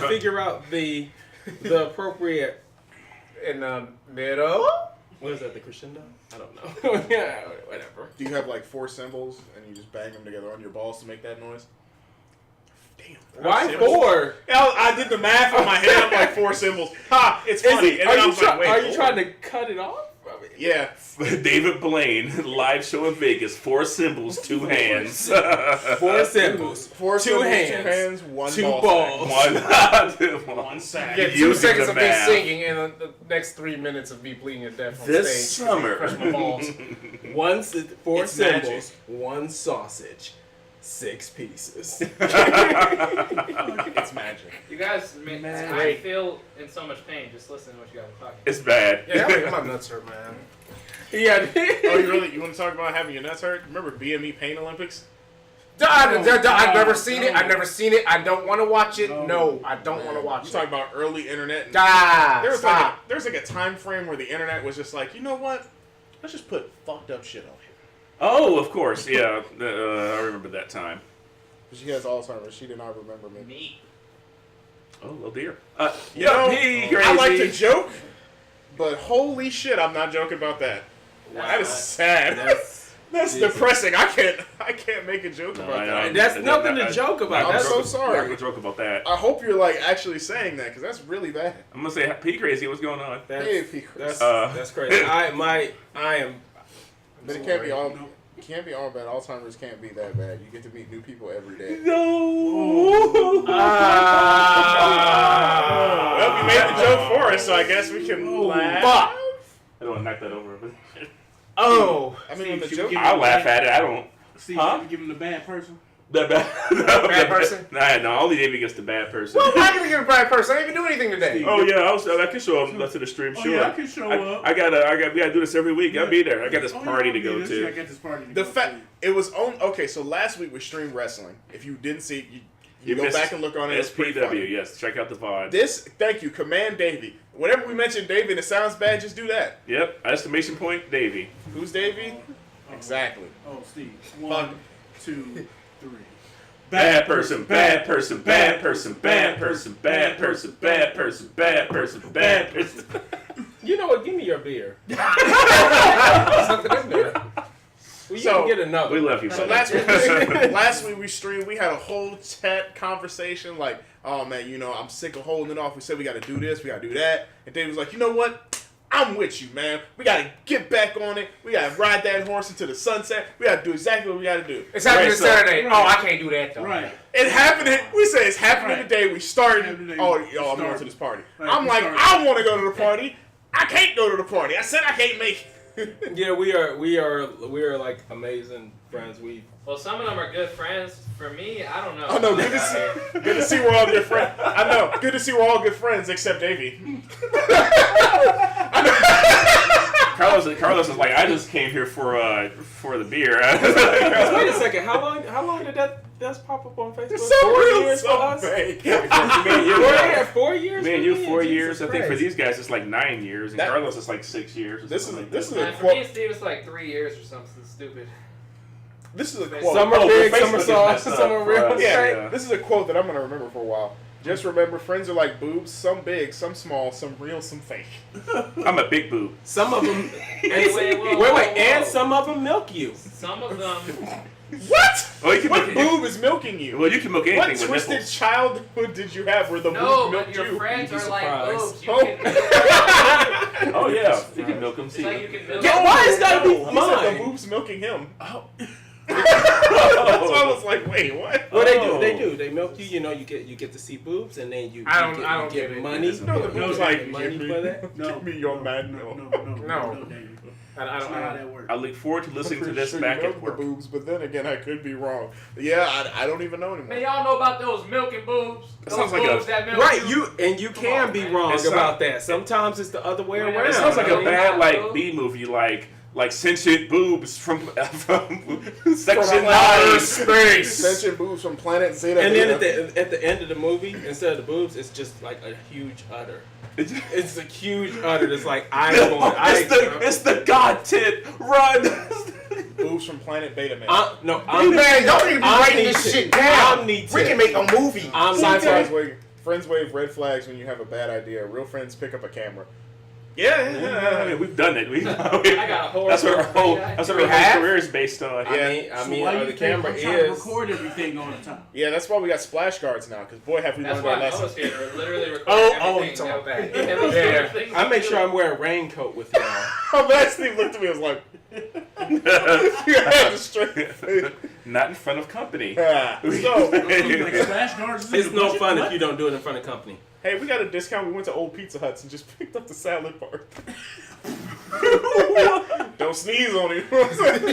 to figure out the appropriate. In the middle. What is that? The crescendo? I don't know. Yeah, whatever. Do you have like 4 cymbals and you just bang them together on your balls to make that noise? Damn. Why 4? Hell, I did the math in my head. I'm like 4 cymbals. Ha! It's funny. And then I was like, wait, Are you 4? trying to cut it off? I mean, Yeah. David Blaine, live show in Vegas. 4 cymbals, 2 hands. 4 cymbals, 4 2 cymbals, hands, 1 2 ball balls. One sack. Get 2 Using seconds the of me math. singing and the next 3 minutes of me bleeding to death on This stage. summer. Crush my balls. 4 It's cymbals, 1 sausage, 6 pieces. It's magic. You guys, Man. I feel in so much pain just listening to what you guys are talking. It's bad. Yeah, my nuts hurt, man. Yeah. Oh, you want to talk about having your nuts hurt? Remember BME Pain Olympics? I've never seen it. I've never seen it. I don't want to watch it. No, I don't want to watch You it. talking about early internet? There's like a time frame where the internet was just like, you know what? Let's just put fucked up shit on here. Oh, of course. Yeah. I remember that time. But she has Alzheimer's. She did not remember me. Me. Oh, well, dear. You know, Crazy. I like to joke, but holy shit, I'm not joking about that. That is sad. That's depressing. I can't make a joke about that. That's nothing to joke about. I'm That's so I'm sorry. not gonna joke about that. I hope you're like actually saying that because that's really bad. I'm gonna say, P Crazy, what's going on? Hey, P. Chris. That's crazy. I am. But it can't be all. It can't be all bad. Alzheimer's can't be that bad. You get to meet new people every day. No. Well, we made the joke for us, so I guess we can laugh. Fuck. I don't want to knock that over. But Oh. I mean, the joke. I'll laugh at it. I don't. See, Huh? give him the bad person. Bad person? No, only David gets the bad person. Well, how can we get a bad person? I didn't even do anything today. Oh yeah, I can show up to the stream. Oh, Sure, yeah, I can show up. we gotta do this every week. I'll be there. I got this Oh, yeah, party I'll to be go there. to. I got this party to The go fact to. it was on. Okay, so last week we streamed wrestling. If you didn't see, you go missed back and look on it. It's pretty SPW. funny. Yes, check out the VOD. Thank you, Command Davey. Whenever we mention Davey and it sounds bad, just do that. Yep, exclamation point, Davey. Who's Davey? Exactly. Oh, Steve. 1, 2, 3. Bad person, bad person, bad person, bad person, bad person, bad person, bad person, bad person. You know what? Give me your beer. There's nothing in there. Well, you So, can get another. We love you, So buddy. last week we streamed. We had a whole chat conversation like, oh man, I'm sick of holding it off. We said we got to do this, we got to do that, and Dave was like, you know what? I'm with you, man. We got to get back on it. We got to ride that horse into the sunset. We got to do exactly what we got to do. It's happening Right, so- Saturday. right. Oh, I can't do that though. Right. It happened. We say it's happening Right. today. We started. Happening today. Oh, We I'm going started. to this party. Right, I'm we like, started. I want to go to the party. I can't go to the party. I said I can't make it. Yeah, we are like amazing friends. Well, some of them are good friends. For me, I don't know. I know. Good to see we're all good friends. I know. Good to see we're all good friends except Davey. Carlos is like, I just came here for the beer. Wait a second. How long did that pop up on Facebook? It's so 4 real. years So for us? fake. Man, 4 years. Man, for you me? 4 Jesus years. I think for Christ. these guys it's like 9 years, and That- Carlos is like 6 years. Or This something is- like this that. is a Man, for quote. me and Steve, it's like 3 years or something stupid. This is a quote. Some are Oh, big, Facebook some are is soft, messed up some are for real. us. Yeah, Yeah. this is a quote that I'm gonna remember for a while. Just remember, friends are like boobs. Some big, some small, some real, some fake. I'm a big boob. Some of them. Wait, and some of them milk you. Some of them. What? Oh, you can What milk boob is milking you? Well, you can milk anything What with twisted nipples. childhood did you have where the No, boob but milked your you? friends You'd be are like surprised. boobs. You Oh. can, Oh yeah, you can milk them. it's See. like you can milk. Yeah, why is that No, be he said mine? the boob's milking him. Oh. That's why I was like, wait, what? Well, Oh. they do. They milk you. You know, you get to see boobs, and then you I don't get get it. money. No, the No, boob's no, like, money give for me, that. give me your man No, milk. no, No. Daniel. I That's don't. not how that works. I look forward to listening to Pretty this sure back you at milk the work. boobs, but then again, I could be wrong. Yeah, I don't even know Man, anymore. y'all know about those milking boobs? That Those sounds like boobs a- that milk Right, you. you Come can on, be man. wrong It about that. Sometimes it's the other way It around. It sounds like a Really? bad like Yeah. B movie, like sentient boobs from Section From 9. outer Space. Sentient boobs from planet Zeta. And then Beta. at the end of the movie, instead of the boobs, it's just like a huge udder. It's a huge udder that's like, It's the god tit. Run. boobs from planet Beta, man. No, Man, y'all need to be I writing need this to- shit down. I need We to- can make a movie. I'm Friends not wave red flags when you have a bad idea. Real friends pick up a camera. Yeah. I mean, we've done it. I got a horrible That's what our whole have? career is based on. Yeah. I mean, why you the think camera I'm trying to is. record everything all the time? Yeah, that's why we got splash guards now. Because boy, have we That's learned our why Noah's lessons. here to literally record Oh, everything. you talking about that. Everything I make we sure do. I'm wearing a raincoat with y'all. Oh man, Steve looked at me and was like, "You had the straight face." Not in front of company. So, Like Splash Guards is It's a no budget? fun What? if you don't do it in front of company. hey, we got a discount. We went to old Pizza Huts and just picked up the salad bar. Don't sneeze on it.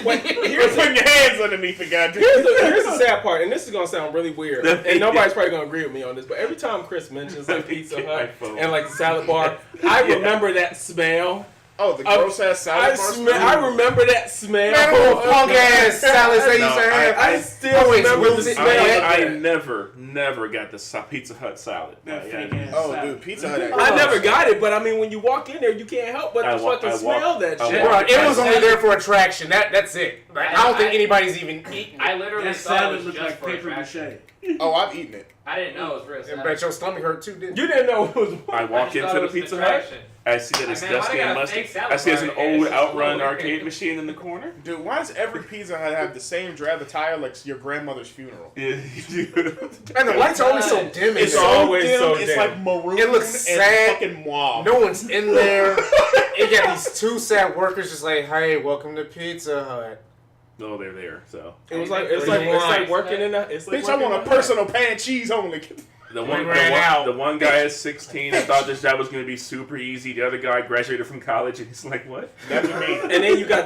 Wait, You're putting your hands underneath the goddamn. here's the sad part, and this is gonna sound really weird, and nobody's probably gonna agree with me on this. But every time Chris mentions like Pizza Hut and like the salad bar, I remember that smell. Oh, the gross ass salad bar. I remember that smell. Man, what punk ass salads they used to No, have. I still Always remember the wilted. smell. I never got the Pizza Hut salad. That fake ass Oh, salad. dude, Pizza Hut. I never got it, but I mean, when you walk in there, you can't help but I to wa- fucking I smell walk- that I shit. walk- Bro, it was only there for attraction. That's it. Like, I don't think anybody's even eating I it. literally That thought it salad was looked just like for paper attraction. mache. Oh, I've eaten it. I didn't know it was real And salad. bet your stomach hurt too, didn't You you? didn't know it was. I walk just into thought the it was Pizza attraction. Hut. I see that it's Like, man, why dusty they got and a musty. fake salad I see there's an bar in old there? It's Outrun just arcade low. machine in the corner. Dude, why does every Pizza Hut have the same drab attire like your grandmother's funeral? Yeah, you do. And the lights are always so dim in It's there. always dim, so it's dim. like maroon It looks and sad. fucking mauve. No one's in there. You got these two sad workers just like, hey, welcome to Pizza Hut. Oh, they're there. So It's like working in a. It's like Bitch, I working want in a personal pan cheese only. the one guy is 16 and thought this job was going to be super easy. The other guy graduated from college and he's like, what? That'd be me. And then you got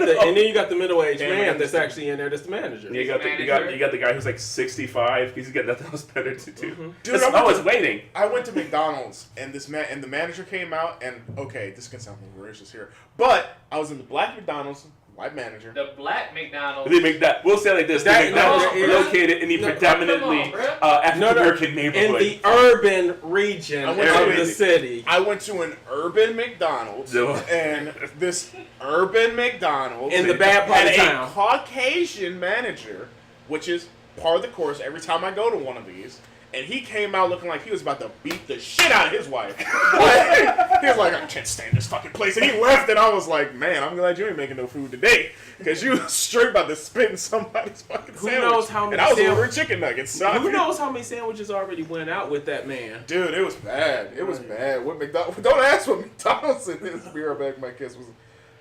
the middle-aged man that's actually in there. That's the manager. You got the guy who's like 65. He's got nothing else better to do. Dude, It's waiting. I went to McDonald's and the manager came out and okay, this can sound racist here, but I was in the black McDonald's, white manager. The black McDonald's. They make that. We'll say it like this: That- the McDonald's no, are located in the predominantly come on, bruh. African American in neighborhood. the urban region I of went to the city. I went to an urban McDonald's No. and this urban McDonald's In the bad part had of a town. Caucasian manager, which is part of the course every time I go to one of these. And he came out looking like he was about to beat the shit out of his wife. He was like, I can't stand this fucking place. And he left, and I was like, man, I'm glad you ain't making no food today. Because you was straight about to spit in somebody's fucking Who sandwich. knows how many And I was sandwich- ordering chicken nuggets. So Who knows how many sandwiches already went out with that man? Dude, it was bad. It was bad. What McDonald's? Don't ask what McDonald's did this. Be right back.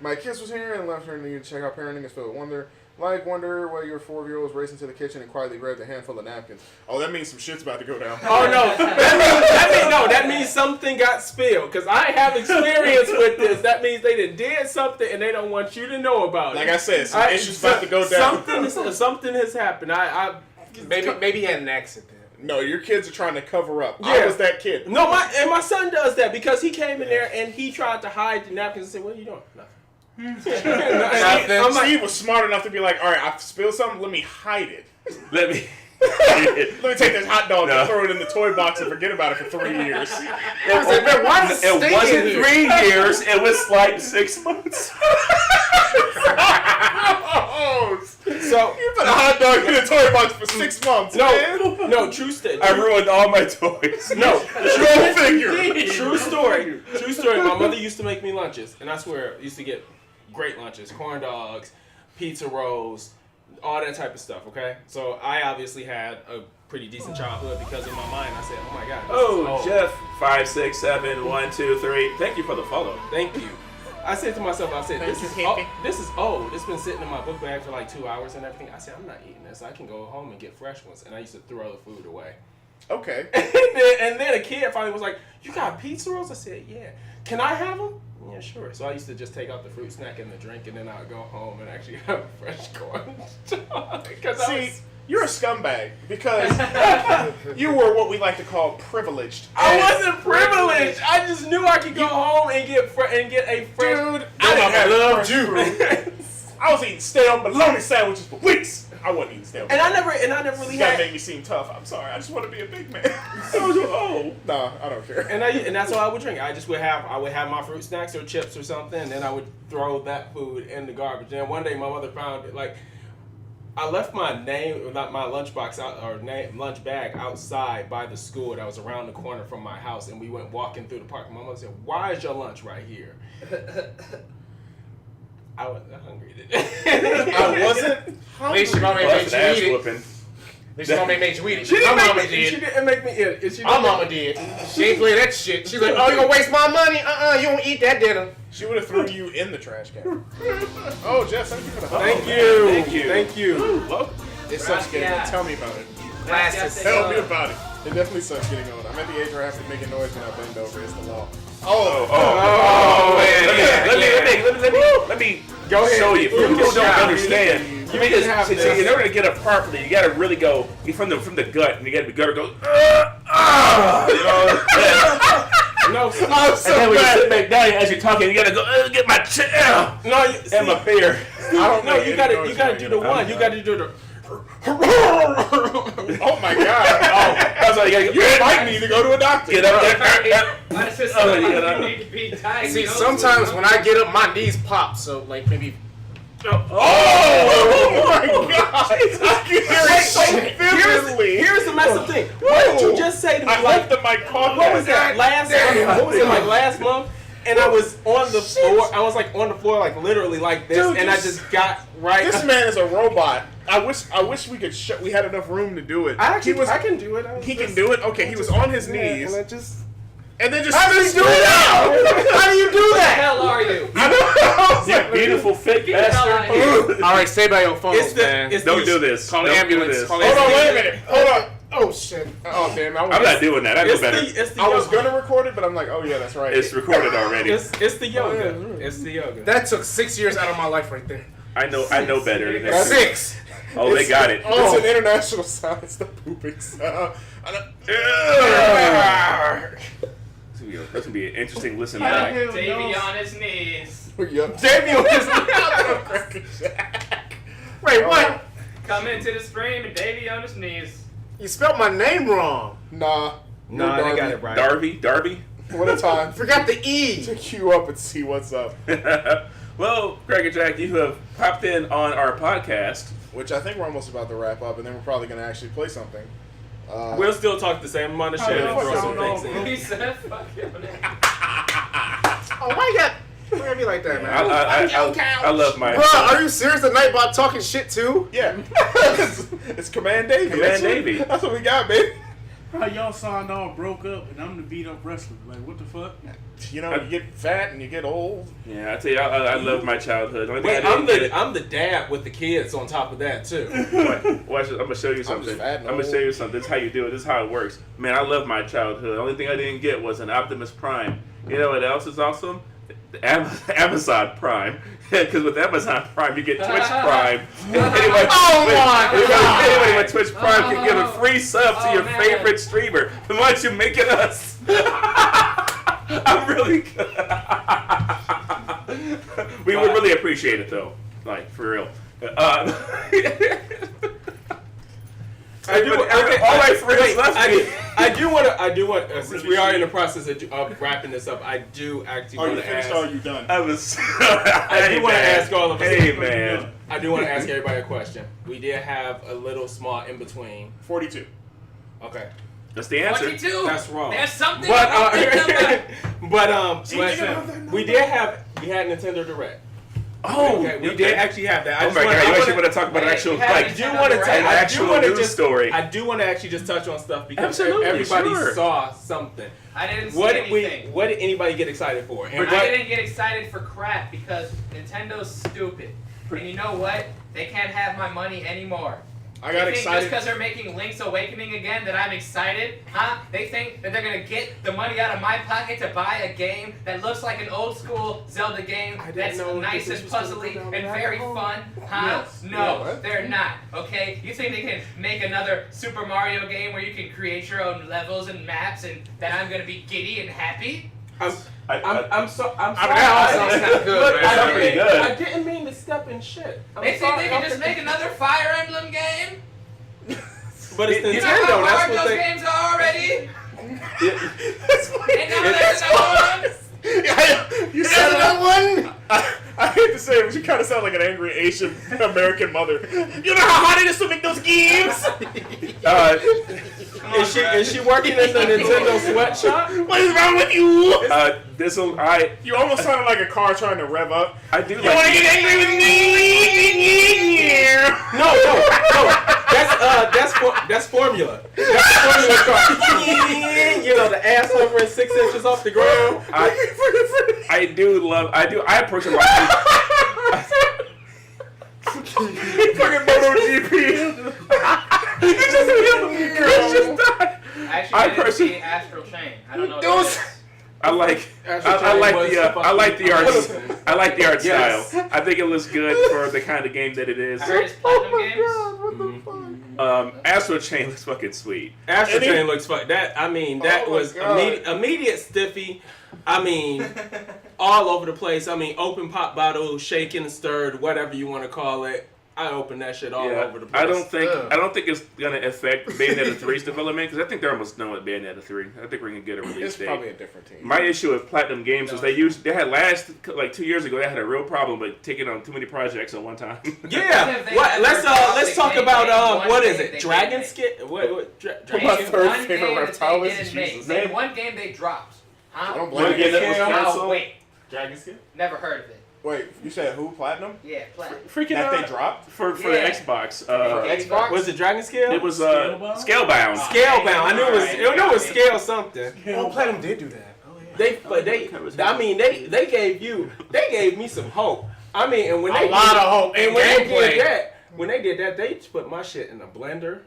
My kiss was here and left her and needed to check out parenting is filled with wonder. Wonder why your 4-year-old was racing to the kitchen and quietly grabbed a handful of napkins. Oh, that means some shit's about to go down. Oh no! That means something got spilled. Cause I have experience with this. That means they did something and they don't want you to know about it. Like I said, some issues about to go down. Something has happened. Maybe he had an accident. No, your kids are trying to cover up. Yeah. I was that kid. No, my son does that because he came in there and he tried to hide the napkins and said, "What are you doing?" Nothing. Steve was smart enough to be like, all right, I spilled something, let me hide it. Let me. Let me take this hot dog and throw it in the toy box and forget about it for 3 years. I was like, man, why does it It stink wasn't in here? 3 years. It was like 6 months. So You put a hot dog in a toy box for 6 months, man. no, true story. I ruined all my toys. No, Go figure. True story. True story. My mother used to make me lunches, and I swear, I used to get great lunches: corn dogs, pizza rolls, all that type of stuff. Okay, so I obviously had a pretty decent childhood because in my mind I said, "Oh my god." This is Oh, old. Jeff, 5, 6, 7, 1, 2, 3. Thank you for the follow. Thank you. I said to myself, I said, Thank this you, is Hippie. this is old. It's been sitting in my book bag for like 2 hours and everything. I said, I'm not eating this. I can go home and get fresh ones. And I used to throw the food away. Okay. and then a kid finally was like, you got pizza rolls? I said, yeah. Can I have them? Yeah, sure. So I used to just take out the fruit snack and the drink, and then I would go home and actually have a fresh corn dog. See, you're a scumbag because you were what we like to call privileged. I wasn't privileged. I just knew I could go home and get a fresh. Dude, I loved you. I was eating stale bologna sandwiches for weeks. I wasn't eating stale. And I never really You gotta had. make me seem tough. I'm sorry. I just want to be a big man. Oh, no, I don't care. And that's all I would drink. I would have my fruit snacks or chips or something, and then I would throw that food in the garbage. And one day my mother found it. Like, I left my name, not my lunchbox out or lunch bag outside by the school that was around the corner from my house, and we went walking through the park. My mother said, "Why is your lunch right here?" I wasn't hungry today. I wasn't. At least your mama made you eat it. At least your mama made you eat it. My mama did. She didn't make me eat it. My mama did. She ain't play that shit. She's like, "Oh, you gonna waste my money? You don't eat that dinner." She would have thrown you in the trash can. Oh, Jeff, thank you for the hug. Thank you. Well, it sucks getting old. Tell me about it. Gracias, Tell me señor. about it. It definitely sucks getting old. I'm at the age where I have to make a noise when I bend over. It's the law. Let me Go ahead. show you. You People can don't have understand. it. You You can have see, this. in order to get up properly, you got to really go from the gut, and you got to go. You know. No, And then when you sit back down as you're talking, you got to go get my chair and my beer. I don't know. you gotta do the one. You gotta do the. Oh my god. That's why you might need to go to a doctor. Get up there. I just Oh, said yeah. you need to be diagnosed. See, sometimes when I get up, my knees pop. So like maybe. Oh my god. I can hear it so vividly. Here's the messed up thing. What did you just say to me? I Like, left the mic caught. what was that last month? What was it like last month? And I was on the floor. I was like on the floor, like literally like this, Dude, and I just got right. This man is a robot. I wish we could. We had enough room to do it. I can do it. He can do it. Okay, he was on his knees, And I just. and then just. How do you do that? How do you do Who the that? hell are you? You beautiful fit Get the hell out of bastard. here. All right, stay by your phone, man. Don't do this. Call the Don't do ambulance. this. Call the Hold on, ambulance. wait a minute. Hold on. Oh shit. Oh damn, I'm not doing that. I know better. I was gonna record it, but I'm like, oh yeah, that's right. It's recorded already. It's the yoga. It's the yoga. That took 6 years out of my life right there. I know better. than that. 6. Oh, they got it. It's an international sound. It's the pooping sound. That's gonna be an interesting listen Like back. Davey on his knees. Yep. Davey was Wait, what? Come into the stream and Davey on his knees. You spelled my name wrong. Nah. No, they got it right. Darby. What a time. Forgot the E. To queue up and see what's up. Well, Greg and Jack, you have popped in on our podcast. Which I think we're almost about to wrap up, and then we're probably gonna actually play something. We'll still talk the same amount of shit and throw some things in. He said, fuck you. Oh, why you got me like that, man? I love my. Bruh, are you serious? The Nightbot talking shit too? Yeah. it's Command Davey. Command Davey. That's what we got, baby. How y'all signed all broke up and I'm the beat up wrestler? Like, what the fuck? You know, you get fat and you get old. Yeah, I tell you, I love my childhood. Only thing Wait, I didn't get- I'm the dad with the kids on top of that too. Watch, I'm gonna show you something. just fat and I'm gonna old. show you something. This is how you do it. This is how it works. Man, I love my childhood. The only thing I didn't get was an Optimus Prime. You know what else is awesome? The Amazon Prime. Because with Amazon Prime, you get Twitch Prime. Anybody with Twitch Prime can give a free sub to your favorite streamer. And why don't you make it us? I'm really good. We would really appreciate it though. Like, for real. I do want. Since we are in the process of wrapping this up, I do actually want to ask. Are you done? I was. I do want to ask all of us. Hey man. I do want to ask everybody a question. We did have a little small in between. 42. Okay, That's the answer. 22. that's wrong. There's something But about that number. we had Nintendo Direct. Oh, Okay, we did actually have that. Oh my god, you actually want to talk about an actual we had like it. I do want to an actual news story. I do want to actually just touch on stuff because Absolutely, everybody sure. saw something. I didn't see What did anything. What did anybody get excited for? And I what, didn't get excited for crap because Nintendo's stupid. And you know what? They can't have my money anymore. I got They think just excited. because they're making Link's Awakening again that I'm excited? Huh? They think that they're gonna get the money out of my pocket to buy a game that looks like an old school Zelda game I didn't that's know nice that and this was gonna puzzly go down and that very hole. fun? Huh? Yes. No, Yeah, what? they're not. Okay? You think they can make another Super Mario game where you can create your own levels and maps and that I'm gonna be giddy and happy? I'm sorry. I mean, that all sounds kind of good, Look, man. That's pretty good. I didn't mean to step in shit. I'm They think sorry, they can I'm just make another Fire Emblem game? But it's You know Nintendo. how That's hard what those they. games are already? And now there's another one? You said that one. I hate to say say it, but you kind of sound like an angry Asian American mother. You know how hard it is to make those games? Is she working in the Nintendo sweatshop? What is wrong with you? You almost sounded like a car trying to rev up. I do You like. want to get angry with me? No. That's formula. That's formula car. You know, the ass hovering 6 inches off the ground. I approach it like. Fucking MotoGP. Actually, I didn't see Astral Chain. I don't know what that is. I like the art style. I think it looks good for the kind of game that it is. I heard it's Platinum Games. Astral Chain looks fucking sweet. Astral Chain looks fun. That was immediate stiffy. I mean, all over the place. I mean, open pop bottle, shaken, stirred, whatever you want to call it. I opened that shit all over the place. I don't think it's gonna affect Bayonetta 3's development because I think they're almost done with Bayonetta 3. I think we're gonna get a release It's date. probably a different team. My issue with Platinum Games was they had 2 years ago they had a real problem with taking on too many projects at one time. Yeah. Let's talk about what is it? Dragon Skit? What? My third favorite reptile is Name one game they dropped. Huh? I don't blame One game that was Oh, canceled. wait. Dragon Skin? Never heard of it. Wait, you said who? Platinum? Yeah, Platinum. Freaking That they dropped? for the Yeah. Xbox. Xbox? Was it Dragon Scale? It was Scalebound? Scalebound. Scalebound. I knew it was Scale something. Oh, Platinum did do that. Oh, yeah. They gave me some hope. I mean, and when A lot of hope in gameplay. when they did that, they put my shit in a blender.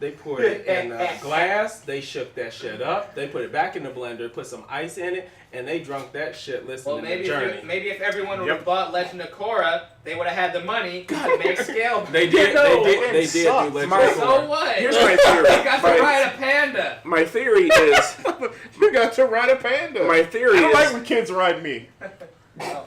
They poured it in glass. They shook that shit up. They put it back in the blender, put some ice in it, and they drunk that shit listening Well, to Journey. maybe if everyone would have bought Legend of Korra, they would have had the money to make scale. They did do Legend So of Korra. what? Here's my theory. They got to ride a panda. My theory is. You got to ride a panda. My theory I don't like is. when kids ride me. Oh,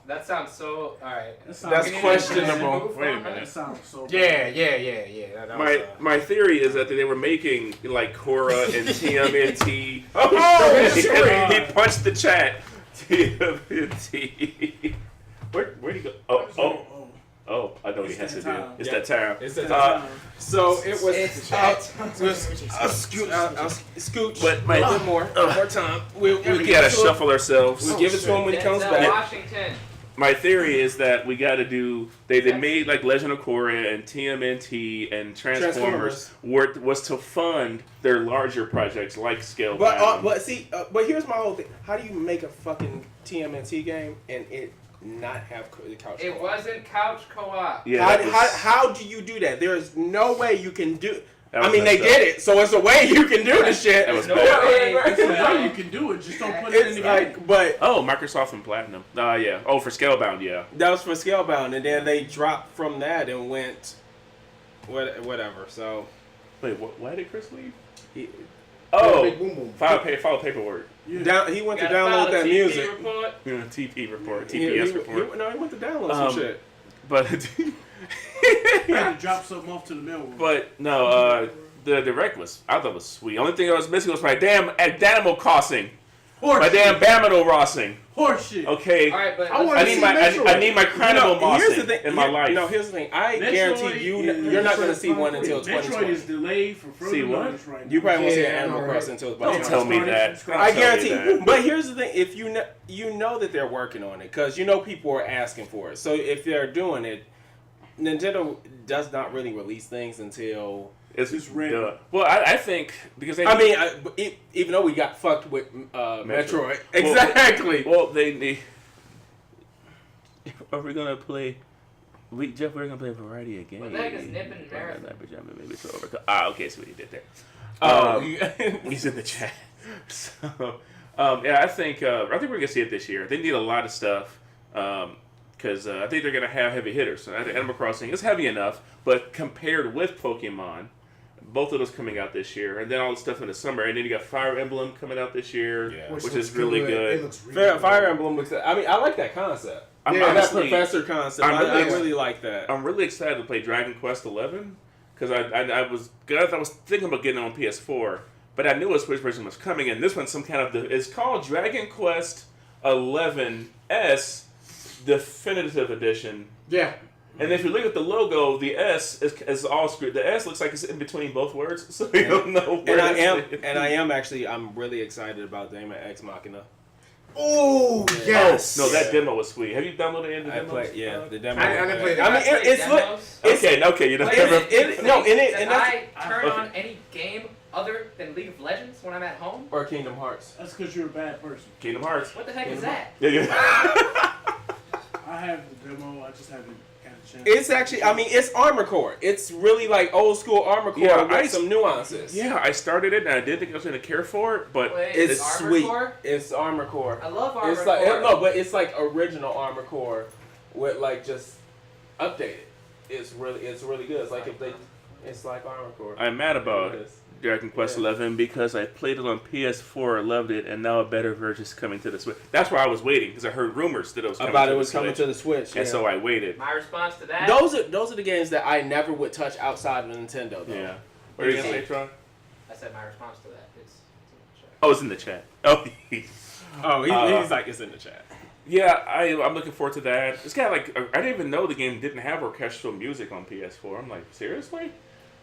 that sounds so. All right. That's questionable. Wait a That minute. sounds so bad. Yeah. That was, My theory is that they were making like Korra and TMNT. He punched the chat. TMNT. Where'd he go? Oh, I know what he has to do. It's that time. It's that time. So it was. It's Scooch. But a little bit more. One more time. We'll We give gotta it to him. shuffle ourselves. We'll give it to him when he comes Denzel back. Washington. My theory is that we got to do. They made like Legend of Korra and TMNT and Transformers was to fund their larger projects like Scalebound. But here's my whole thing. How do you make a fucking TMNT game and it not have the couch? It co-op? wasn't couch co-op. Yeah, How do you do that? There is no way you can do. That was I mean, they messed up. did it, so it's a way you can do the shit. That was No bad. way. That's the way you can do it. Just don't put it in It's the like, game. but Oh, Microsoft and Platinum. Yeah. Oh, for Scalebound, yeah. that was for Scalebound, and then they dropped from that and went whatever. So Wait, why did Chris leave? he, Big boom boom. File paperwork. he went to Gotta download file a that TP music. report. TP report. He TPS report. he went to download some shit. But You had to drop something off to the mailroom. the direct I thought was sweet. Only thing I was missing was my damn Animal Crossing. Horse My damn Bamino Rossing. Horse shit. Okay. All right, but I wanna I need my Carnival Mossing in my life. No, here's the thing. I Metroid guarantee you're not going to see one until Metroid 2020. is delayed for further See what? notice right now. You probably won't see an Yeah, Animal alright. Crossing until it's Don't tell me that. I Don't tell me guarantee. that. But here's the thing: if you know that they're working on it, because you know people are asking for it. So if they're doing it, Nintendo does not really release things until. It's ready. Well, I think because they. I mean, even though we got fucked with Metroid, exactly. Well, they. Are we gonna play? We're gonna play a variety of games. What the heck is Nippin' and Marathon? Maybe it's over. Okay, so he did that. He's in the chat. So, yeah, I think we're gonna see it this year. They need a lot of stuff because I think they're gonna have heavy hitters. So I think Animal Crossing is heavy enough, but compared with Pokemon, both of those coming out this year, and then all the stuff in the summer, and then you got Fire Emblem coming out this year, which is really good. It looks really Fire Emblem looks. I mean, I like that concept. I'm that honestly- professor concept. I really like that. I'm really excited to play Dragon Quest XI because I was thinking about getting it on PS4, but I knew a Switch version was coming, and this one's some kind of it's called Dragon Quest XI S definitive edition. Yeah. And if you look at the logo, the S is all screwed. The S looks like it's in between both words, so you don't know where I'm really excited about Daemon X Machina. Oh yes. No, that demo was sweet. Have you downloaded any of the demos? The demo. I didn't play that. I mean, Okay, you know. Can I turn on any game other than League of Legends when I'm at home? Or Kingdom Hearts. That's because you're a bad person. Kingdom Hearts. What the heck is that? Yeah. I have the demo. I just haven't got a chance. It's actually, I mean, it's Armor Core. It's really like old school Armor Core with some nuances. Yeah, I started it and I didn't think I was going to care for it, but Wait, it's Armor sweet. Core? It's Armor Core. I love Armor It's like Core. no, but it's like original Armor Core with like just updated. It's really good. It's like it's like Armor Core. I'm mad about Dragon Quest XI because I played it on PS4, loved it, and now a better version is coming to the Switch. That's why I was waiting because I heard rumors that it was coming to the Switch. Coming to the Switch, and so I waited. My response to that. Those are the games that I never would touch outside of Nintendo, though. Yeah. What are you gonna say, Tron? I said my response to that. It's in the chat. Oh, he's like, it's in the chat. Yeah, I'm looking forward to that. It's kind of like I didn't even know the game didn't have orchestral music on PS4. I'm like, seriously?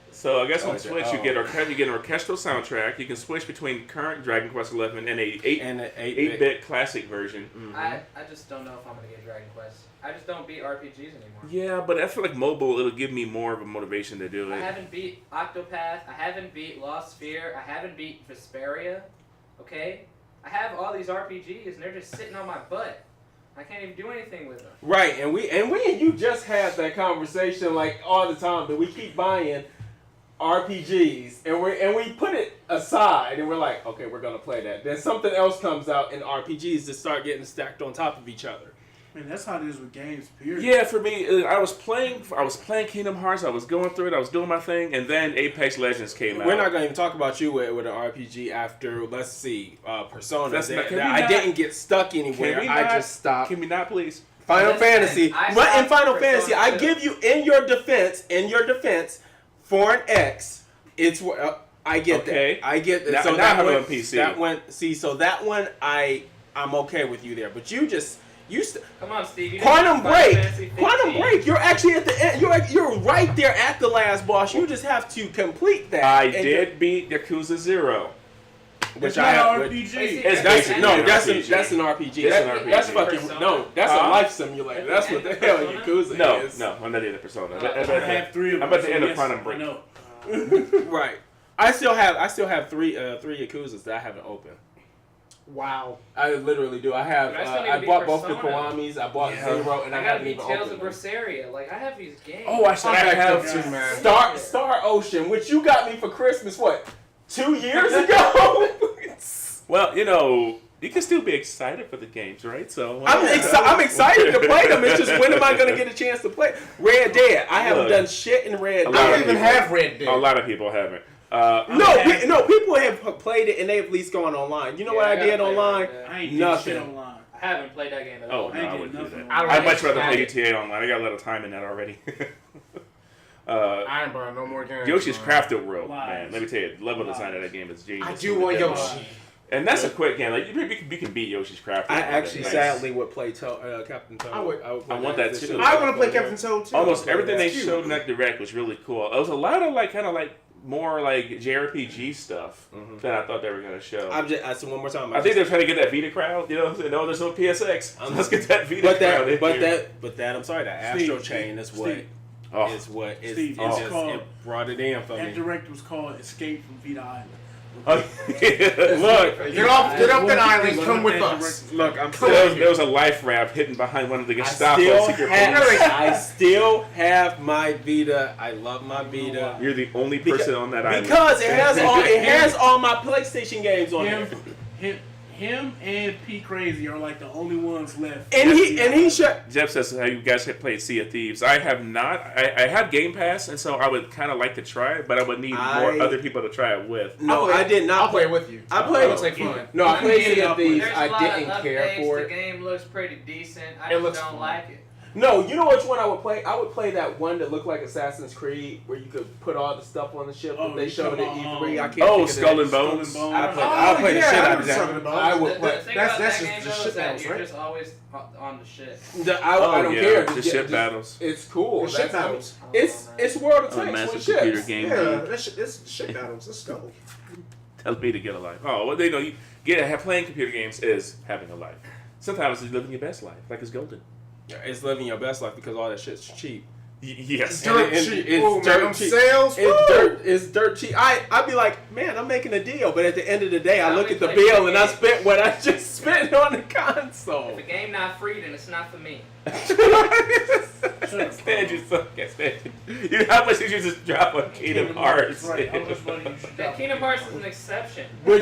So I guess on Switch you get an orchestral soundtrack. You can switch between current Dragon Quest XI and a 8-bit classic version. Mm-hmm. I just don't know if I'm gonna get Dragon Quest. I just don't beat RPGs anymore. Yeah, but I feel like mobile it'll give me more of a motivation to do it. I haven't beat Octopath. I haven't beat Lost Sphere. I haven't beat Vesperia. Okay, I have all these RPGs and they're just sitting on my butt. I can't even do anything with them. Right, and you just had that conversation like all the time that we keep buying RPGs and we put it aside and we're like, okay, we're gonna play that. Then something else comes out in RPGs that start getting stacked on top of each other. I mean, that's how it is with games, period. Yeah, for me, I was playing Kingdom Hearts. I was going through it. I was doing my thing, and then Apex Legends came out. We're not going to even talk about you with an RPG after, let's see, Persona. I didn't get stuck anywhere. I just stopped. Can we not, please? Final Fantasy. But in Final Persona Fantasy, I 2. give you in your defense, for an X, it's I get that. I get that. Now, so now that I have one, it on PC. That one, so that one I'm okay with you there. But you Come on, Steve. Quantum Break. You're actually at the end. You're right there at the last boss. You just have to complete that. I did beat Yakuza 0. Which I have. RPG. That's an RPG. That's an RPG. That's fucking that's a life simulator. That's what the hell Yakuza is. No, I'm not in the Persona. I have 3 of them. I'm at the end of Quantum Break. I know. Right. I still have three Yakuzas that I haven't opened. Wow. I literally do. I have. I bought both the Kiwamis. I bought Zero, and I gotta haven't beat even Tales of opened them. Berseria. Like I have these games. Oh, I have too, man. Star Ocean, which you got me for Christmas. What? 2 years ago. Well, you can still be excited for the games, right? So I'm excited to play them. It's just when am I going to get a chance to play Red Dead? I haven't done shit in Red Dead. I don't even have Red Dead. A lot of people haven't. No, people have played it and they've at least gone online. You know what I did online? I ain't Nothing. shit online. I haven't played that game at all. Oh, no, I wouldn't do nothing. that. I'd much rather play GTA online. I got a lot of time in that already. I ain't buying no more games. Yoshi's Crafted World, Lies. man. Let me tell you, the level design of that game is genius. I do want Yoshi. And that's a quick game. Like you can beat Yoshi's Crafted. I World. actually Nice. sadly would play Captain Toad. I would. I want that too. I want to play Captain Toad too. Almost everything they showed in that direct was really cool. It was a lot of more JRPG stuff than I thought they were gonna show. I said one more time. I think they're trying to get that Vita crowd. There's no PSX. Let's get that Vita crowd. But that I'm sorry, that Astro Chain is what. Steve, it brought it in for me. That direct was called Escape from Vita Island. Look, Get off that island. Come with us. Look, there was a life raft hidden behind one of the Gestapo secret points. I still have my Vita. I love my Vita. You're the only person on that island. Because it has all my PlayStation games on it. Him and P Crazy are like the only ones left. And he shut. Jeff says, "How you guys have played Sea of Thieves?" I have not. I have Game Pass, and so I would kind of like to try it, but I would need more other people to try it with. No, I did not. I'll play with you. I played. It's like fun. No, I played Sea of Thieves. There's a I lot didn't of care updates. for The it. game looks pretty decent. I It just looks don't fun. like it. No, you know which one I would play? I would play that one that looked like Assassin's Creed, where you could put all the stuff on the ship that they showed at E3. I can't Skull and Bones. I'll play the shit out of that. I would The play. thing That's about that just game the though shit is that battles, you're right? just always on the shit. I don't care. The ship battles. It's cool. The ship battles. It's World of I'm a Tanks massive with ships. computer game. Yeah, it's shit battles. Let's go. Tell me to get a life. Oh, well, they know playing computer games is having a life. Sometimes it's living your best life, like it's golden. It's living your best life because all that shit's cheap. Yes. Dirt and cheap. it's Ooh, dirt man, cheap. sales. It's dirt cheap. I'd be like, man, I'm making a deal, but at the end of the day, I look at the bill and I spent what I just spent on the console. If a game not free, then it's not for me. Can't stand you, son. Can't stand you. How much did you just drop on Kingdom Hearts? Right. How much money you should That drop? Kingdom Hearts is an exception. Which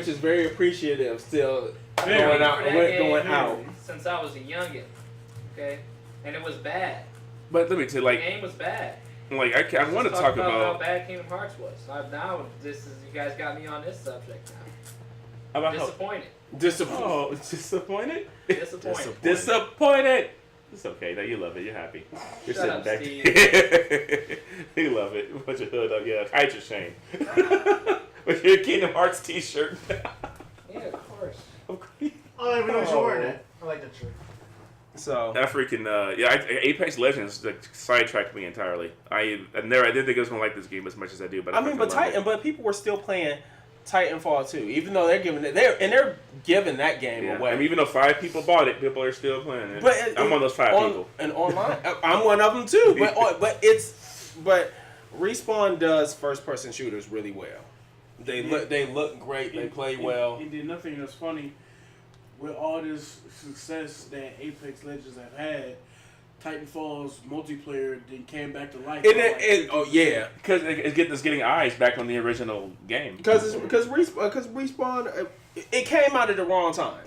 is very appreciative. Still Very. going out. Since I was a youngin', okay, and it was bad. But let me tell you, The like, game was bad. I want to Let's talk how about bad Kingdom Hearts was. Now you guys got me on this subject now. how Disappointed. disappointed. Disappointed. Disappointed. It's okay. No, you love it. You're happy. You're Shut sitting up, back Steve. there. You love it. Put your hood up. Yeah, hide your shame. With your Kingdom Hearts T-shirt. Yeah, of course. I don't even know what you're wearing it. I like that shirt. So That freaking Apex Legends like sidetracked me entirely. I didn't think I was gonna like this game as much as I do. But but people were still playing Titanfall 2, even though they're giving that game away. I mean, even though 5 people bought it, people are still playing it. But I'm one of those 5 people. And online, I'm one of them too. But Respawn does first-person shooters really well. They look great. They play well. It did nothing that's funny. With all this success that Apex Legends have had, Titanfall's multiplayer then came back to life. Yeah, Because it's getting eyes back on the original game. because Respawn it came out at the wrong time.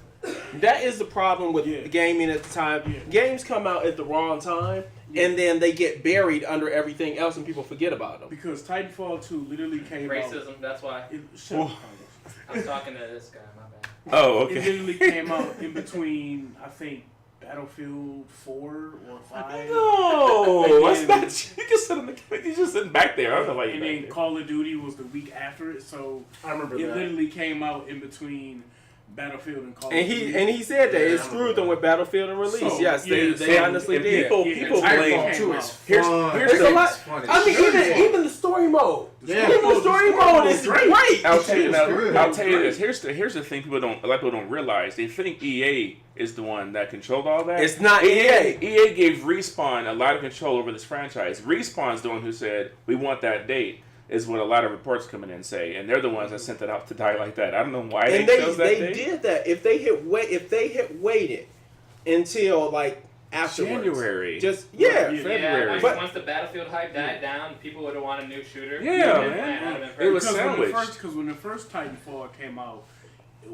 That is the problem with gaming at the time. Yeah. Games come out at the wrong time, and then they get buried under everything else, and people forget about them. Because Titanfall 2 literally came out. Racism, that's why. Shut up, I'm talking to this guy, my bad. Oh, It okay. literally came out in between, I think, Battlefield 4 or 5. No, that's And not. then- You just sit on the. You just sitting back there. I don't know why And you're then back there. Call of Duty was the week after it, so I remember it that. literally came out in between Battlefield and Call And of Duty. he said that Yeah, it I screwed them with Battlefield and release. So, Yes, yeah, they so- honestly and did. people Yeah, blame. Titanfall 2 is Here's fun. here's There's a the. lot. Funny. I mean, even the story mode. Yeah. Even the story mode is great. I'll tell you, good. I'll tell you this. Here's the thing. A lot of people don't realize. They think EA is the one that controlled all that. It's not EA. EA gave Respawn a lot of control over this franchise. Respawn's the one who said we want that date. Is what a lot of reports coming in say, and they're the ones that sent it out to die like that. I don't know why And they chose that they date. did that. If they had waited until like afterwards, January. just Yeah. February. Yeah, But- once the Battlefield hype died down, people would have wanted a new shooter. Yeah, And man. I'd have been It was perfect. sandwiched. Because when the first Titanfall came out, it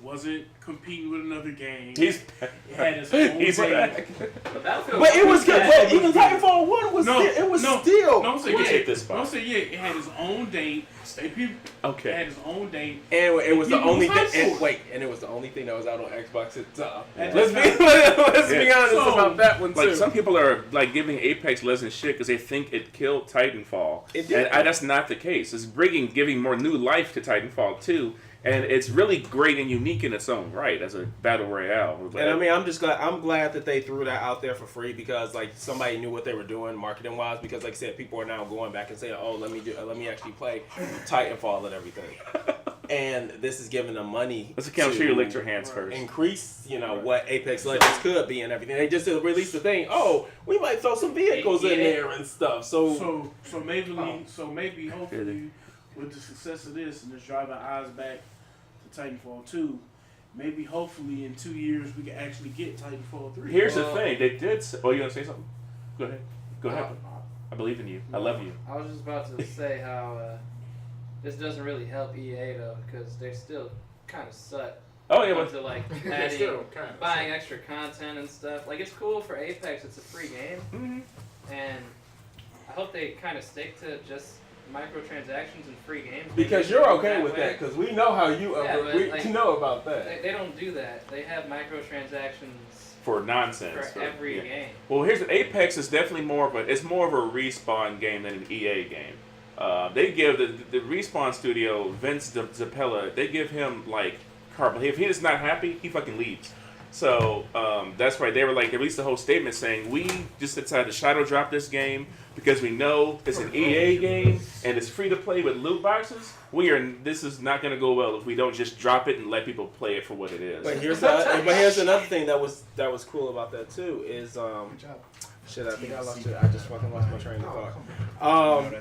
wasn't competing with another game. He's It had its own he's date. back. But Battlefield But it was good. bad. But even Titanfall 1 was No, still, it was no, still No, I'm saying We'll yeah. take this No, I'm spot. saying yeah. It had its own date. It Okay. had its own date. And it was the People only fight thing. for it. And it was the only thing that was out on Xbox at the time. At Let's the be time. let's be Yeah. honest So, about that one Like too. some people are like giving Apex Legends shit because they think it killed Titanfall, It did. and that's not the case. It's giving more new life to Titanfall 2, and it's really great and unique in its own right as a battle royale. And I mean, I'm glad that they threw that out there for free because like somebody knew what they were doing marketing wise. Because like I said, people are now going back and saying, "Oh, let me actually play Titanfall and everything." And this is giving them money. let's account to sure you licked your hands first. Increase, what Apex Legends could be and everything. They just released the thing. Oh, we might throw some vehicles in there and stuff. So maybe hopefully with the success of this and just driving eyes back to Titanfall 2, maybe hopefully in 2 years we can actually get Titanfall 3. Here's the thing: they did. Oh, you gonna say something? Go ahead. Go ahead. I believe in you. I love you. I was just about to say how this doesn't really help EA though, because they're still kind of suck. Oh yeah, When but to like It's still adding, kind of buying extra content and stuff. Like it's cool for Apex; it's a free game, and I hope they kind of stick to just microtransactions and free games. because Maybe you're do it okay with way. that, because we know how you Yeah, but, we like, know about that. They don't do that. They have microtransactions for nonsense. For every yeah. game. Well, here's Apex is definitely more of a respawn game than an EA game. They give the Respawn studio, Vince Zappella, they give him like carte. If he is not happy, he fucking leaves. So that's right. They were like, they released the whole statement saying, we just decided to shadow drop this game because we know it's an EA game and it's free to play with loot boxes. This is not going to go well if we don't just drop it and let people play it for what it is. But here's another thing that was cool about that too is shit. I think I lost it. I just fucking lost my train of thought.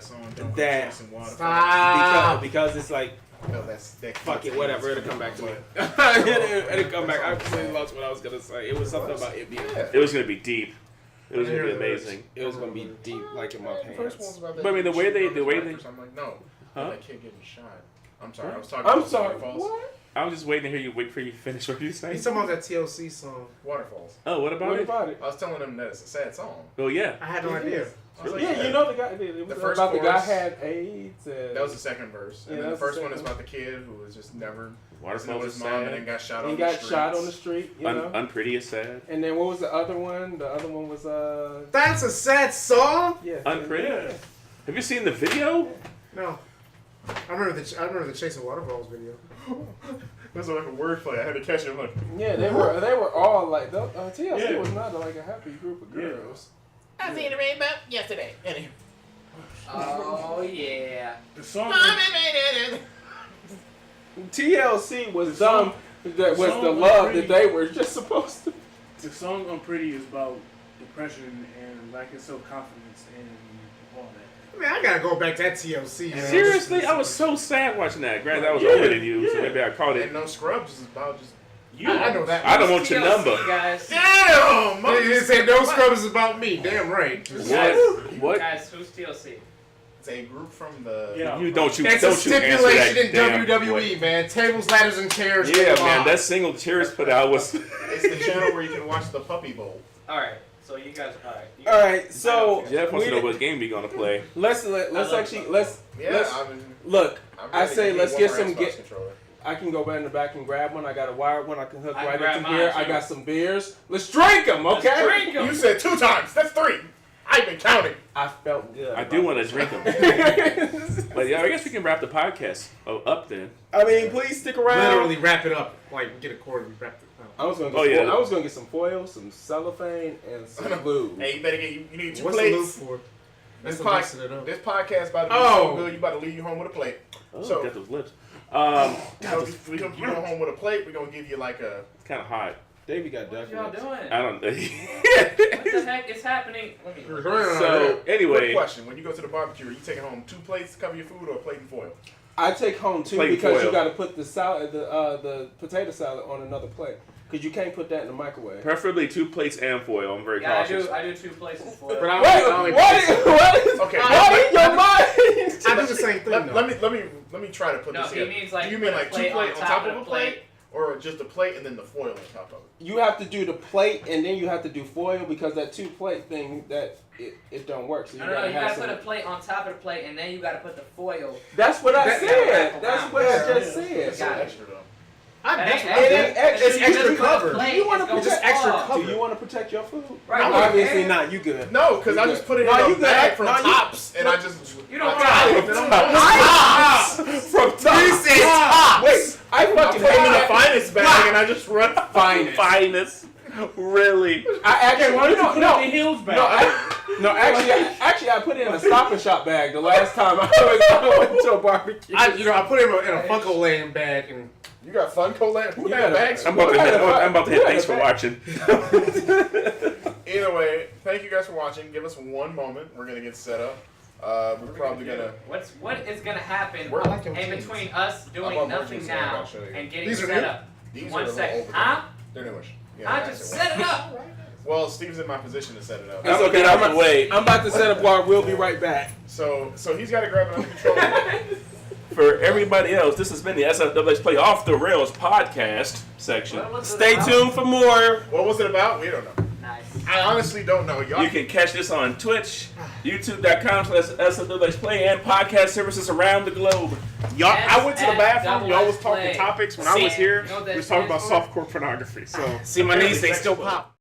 Because it's like. No, that's fuck it, whatever. It'll come back to me. It'll come back. I completely lost what I was gonna say. It was something about it being. It was gonna be deep. It was gonna be amazing. It was gonna be deep, like in my pants. First one was about that. But I mean, the way they. I'm like, no. Huh? That kid getting shot. I'm sorry. I was talking. I'm about sorry. Waterfalls. What? I was just waiting to hear you. Wait for you to finish what you saying. He's talking about that TLC song. Waterfalls. Oh, what about it? I was telling him that it's a sad song. Oh yeah. I had no idea. I was like, Yeah, you know the guy. It was first about the guy chorus- had AIDS. And That was the second verse. And Yeah, then the that's the first one second is about the kid who was just never Waterfalls know is his mom and then sad. got shot he on got the streets. shot on the street. You know. Unpretty is sad. And then what was the other one? The other one was That's a sad song. yeah. Unpretty. Yeah. Have you seen the video? No. I remember the Chasing Waterfalls video. This was like a wordplay. I had to catch it. I'm like, Yeah, they were all like TLC was not like a happy group of girls. I seen the rainbow yesterday. Oh yeah. The song. TLC was dumb. That was song the was love pretty. that they were just supposed to. The song "Unpretty" is about depression and lack of self-confidence and all that. Man, I gotta go back to that TLC. Man. Seriously, I was so sad watching that. Granted, I was older than you, so maybe I caught it. and no scrubs is about just. I know that. I don't want your TLC, number. guys. Damn! They said no scrubs is about me. Damn right. What? Guys, who's TLC? It's a group from the. Yeah. You don't you It's don't a you answer stipulation that in damn WWE, man. Tables, ladders, and chairs. Yeah, Come man, on. that single Cheers put out was. It's the channel where you can watch the Puppy Bowl. All right. So you guys. All right, so Jeff wants to know what game we gonna play. let's Yeah, look. I'm I ready say to let's one get more some Xbox controller. I can go back in the back and grab one. I got a wired one. I can hook I can right grab into mine, here. too. I got some beers. Let's drink them, okay? Let's drink 'em. You said 2 times. That's 3. I've been counting. I felt good. I do want to drink them. But yeah, I guess we can wrap the podcast up then. I mean, please stick around. Literally wrap it up. Like get a cord and wrap it up. I was gonna. Oh, yeah. I was gonna get some foil, some cellophane, and some glue. Hey, you better get. You need 2 What's the loop plates. for? This, That's mixing it up. this podcast about to be Oh. so good. You about to leave you home with a plate. Oh, So- got those lips. You go home with a plate. We're gonna give you like a. It's kind of hot. Davey got What y'all definitely. doing? I don't. What the heck is happening? Let me. So Quick anyway, question: when you go to the barbecue, are you taking home 2 plates to cover your food or a plate and foil? I take home 2 Plate because foil. you got to put the salad, the potato salad on another plate because you can't put that in the microwave. preferably 2 plates and foil. I'm very Yeah, cautious. I do 2 places for it. But I Wait, only what is Okay. what in your mind? I do the same thing. though. Let me try to put No, this he together. means like Do you mean put a like 2 plate plates on top of a plate, or just a plate and then the foil on top of it? You have to do the plate and then you have to do foil because that 2 plate thing that it don't work. So you No, you have gotta put a some. plate on top of the plate, and then you gotta put the foil. That's what I That- said. That's what I Yeah. just That's said. so Got it. extra though. That's It what ain't It ain't extra. It's extra Just put a covered. plate, You wanna it's gonna protect be extra off. covered. Do you want to protect your food? Right. Obviously not. You good. No, because I You just good. put it No, in you a good. bag from No, you- Tops, and I just. You don't I want got to- it. Then I'm From top. You said top. Wait, I I fucking put them in hate the that. finest bag, and I just run. Finest, really. I actually Why you did you know, put no, the heels back? actually, I put it in a Stop and Shop bag the last time I went to a barbecue. I put him in a Funko Land bag and You got Funko Land? Who You had got a- bags? I'm about to hit. You Thanks for had a watching. Either way, thank you guys for watching. Give us 1 moment. We're gonna get set up. We're probably gonna. What is gonna happen We're like in kids. between us I'm doing on nothing Virgin, so I'm now gonna show you. and getting These are set new? up? These One are a little second. over. Huh? They're newish. I that's just it. set it up. Well, Steve's in my position to set it up. It's okay. Out of the way. I'm about to set up while we'll be right back. So he's got to grab it under control. For everybody else, this has been the sfxPLAY Off the Rails podcast section. What was it Stay about? tuned for more. What was it about? We don't know. Nice. I honestly don't know. Y'all You can catch this on Twitch, youtube.com/sfxPLAY, and podcast services around the globe. Y'all, I went to the bathroom. Y'all was SFXPLAY. talking topics when I was here. You know what We that was talking about stands for? softcore pornography. So see my knees, they still pop.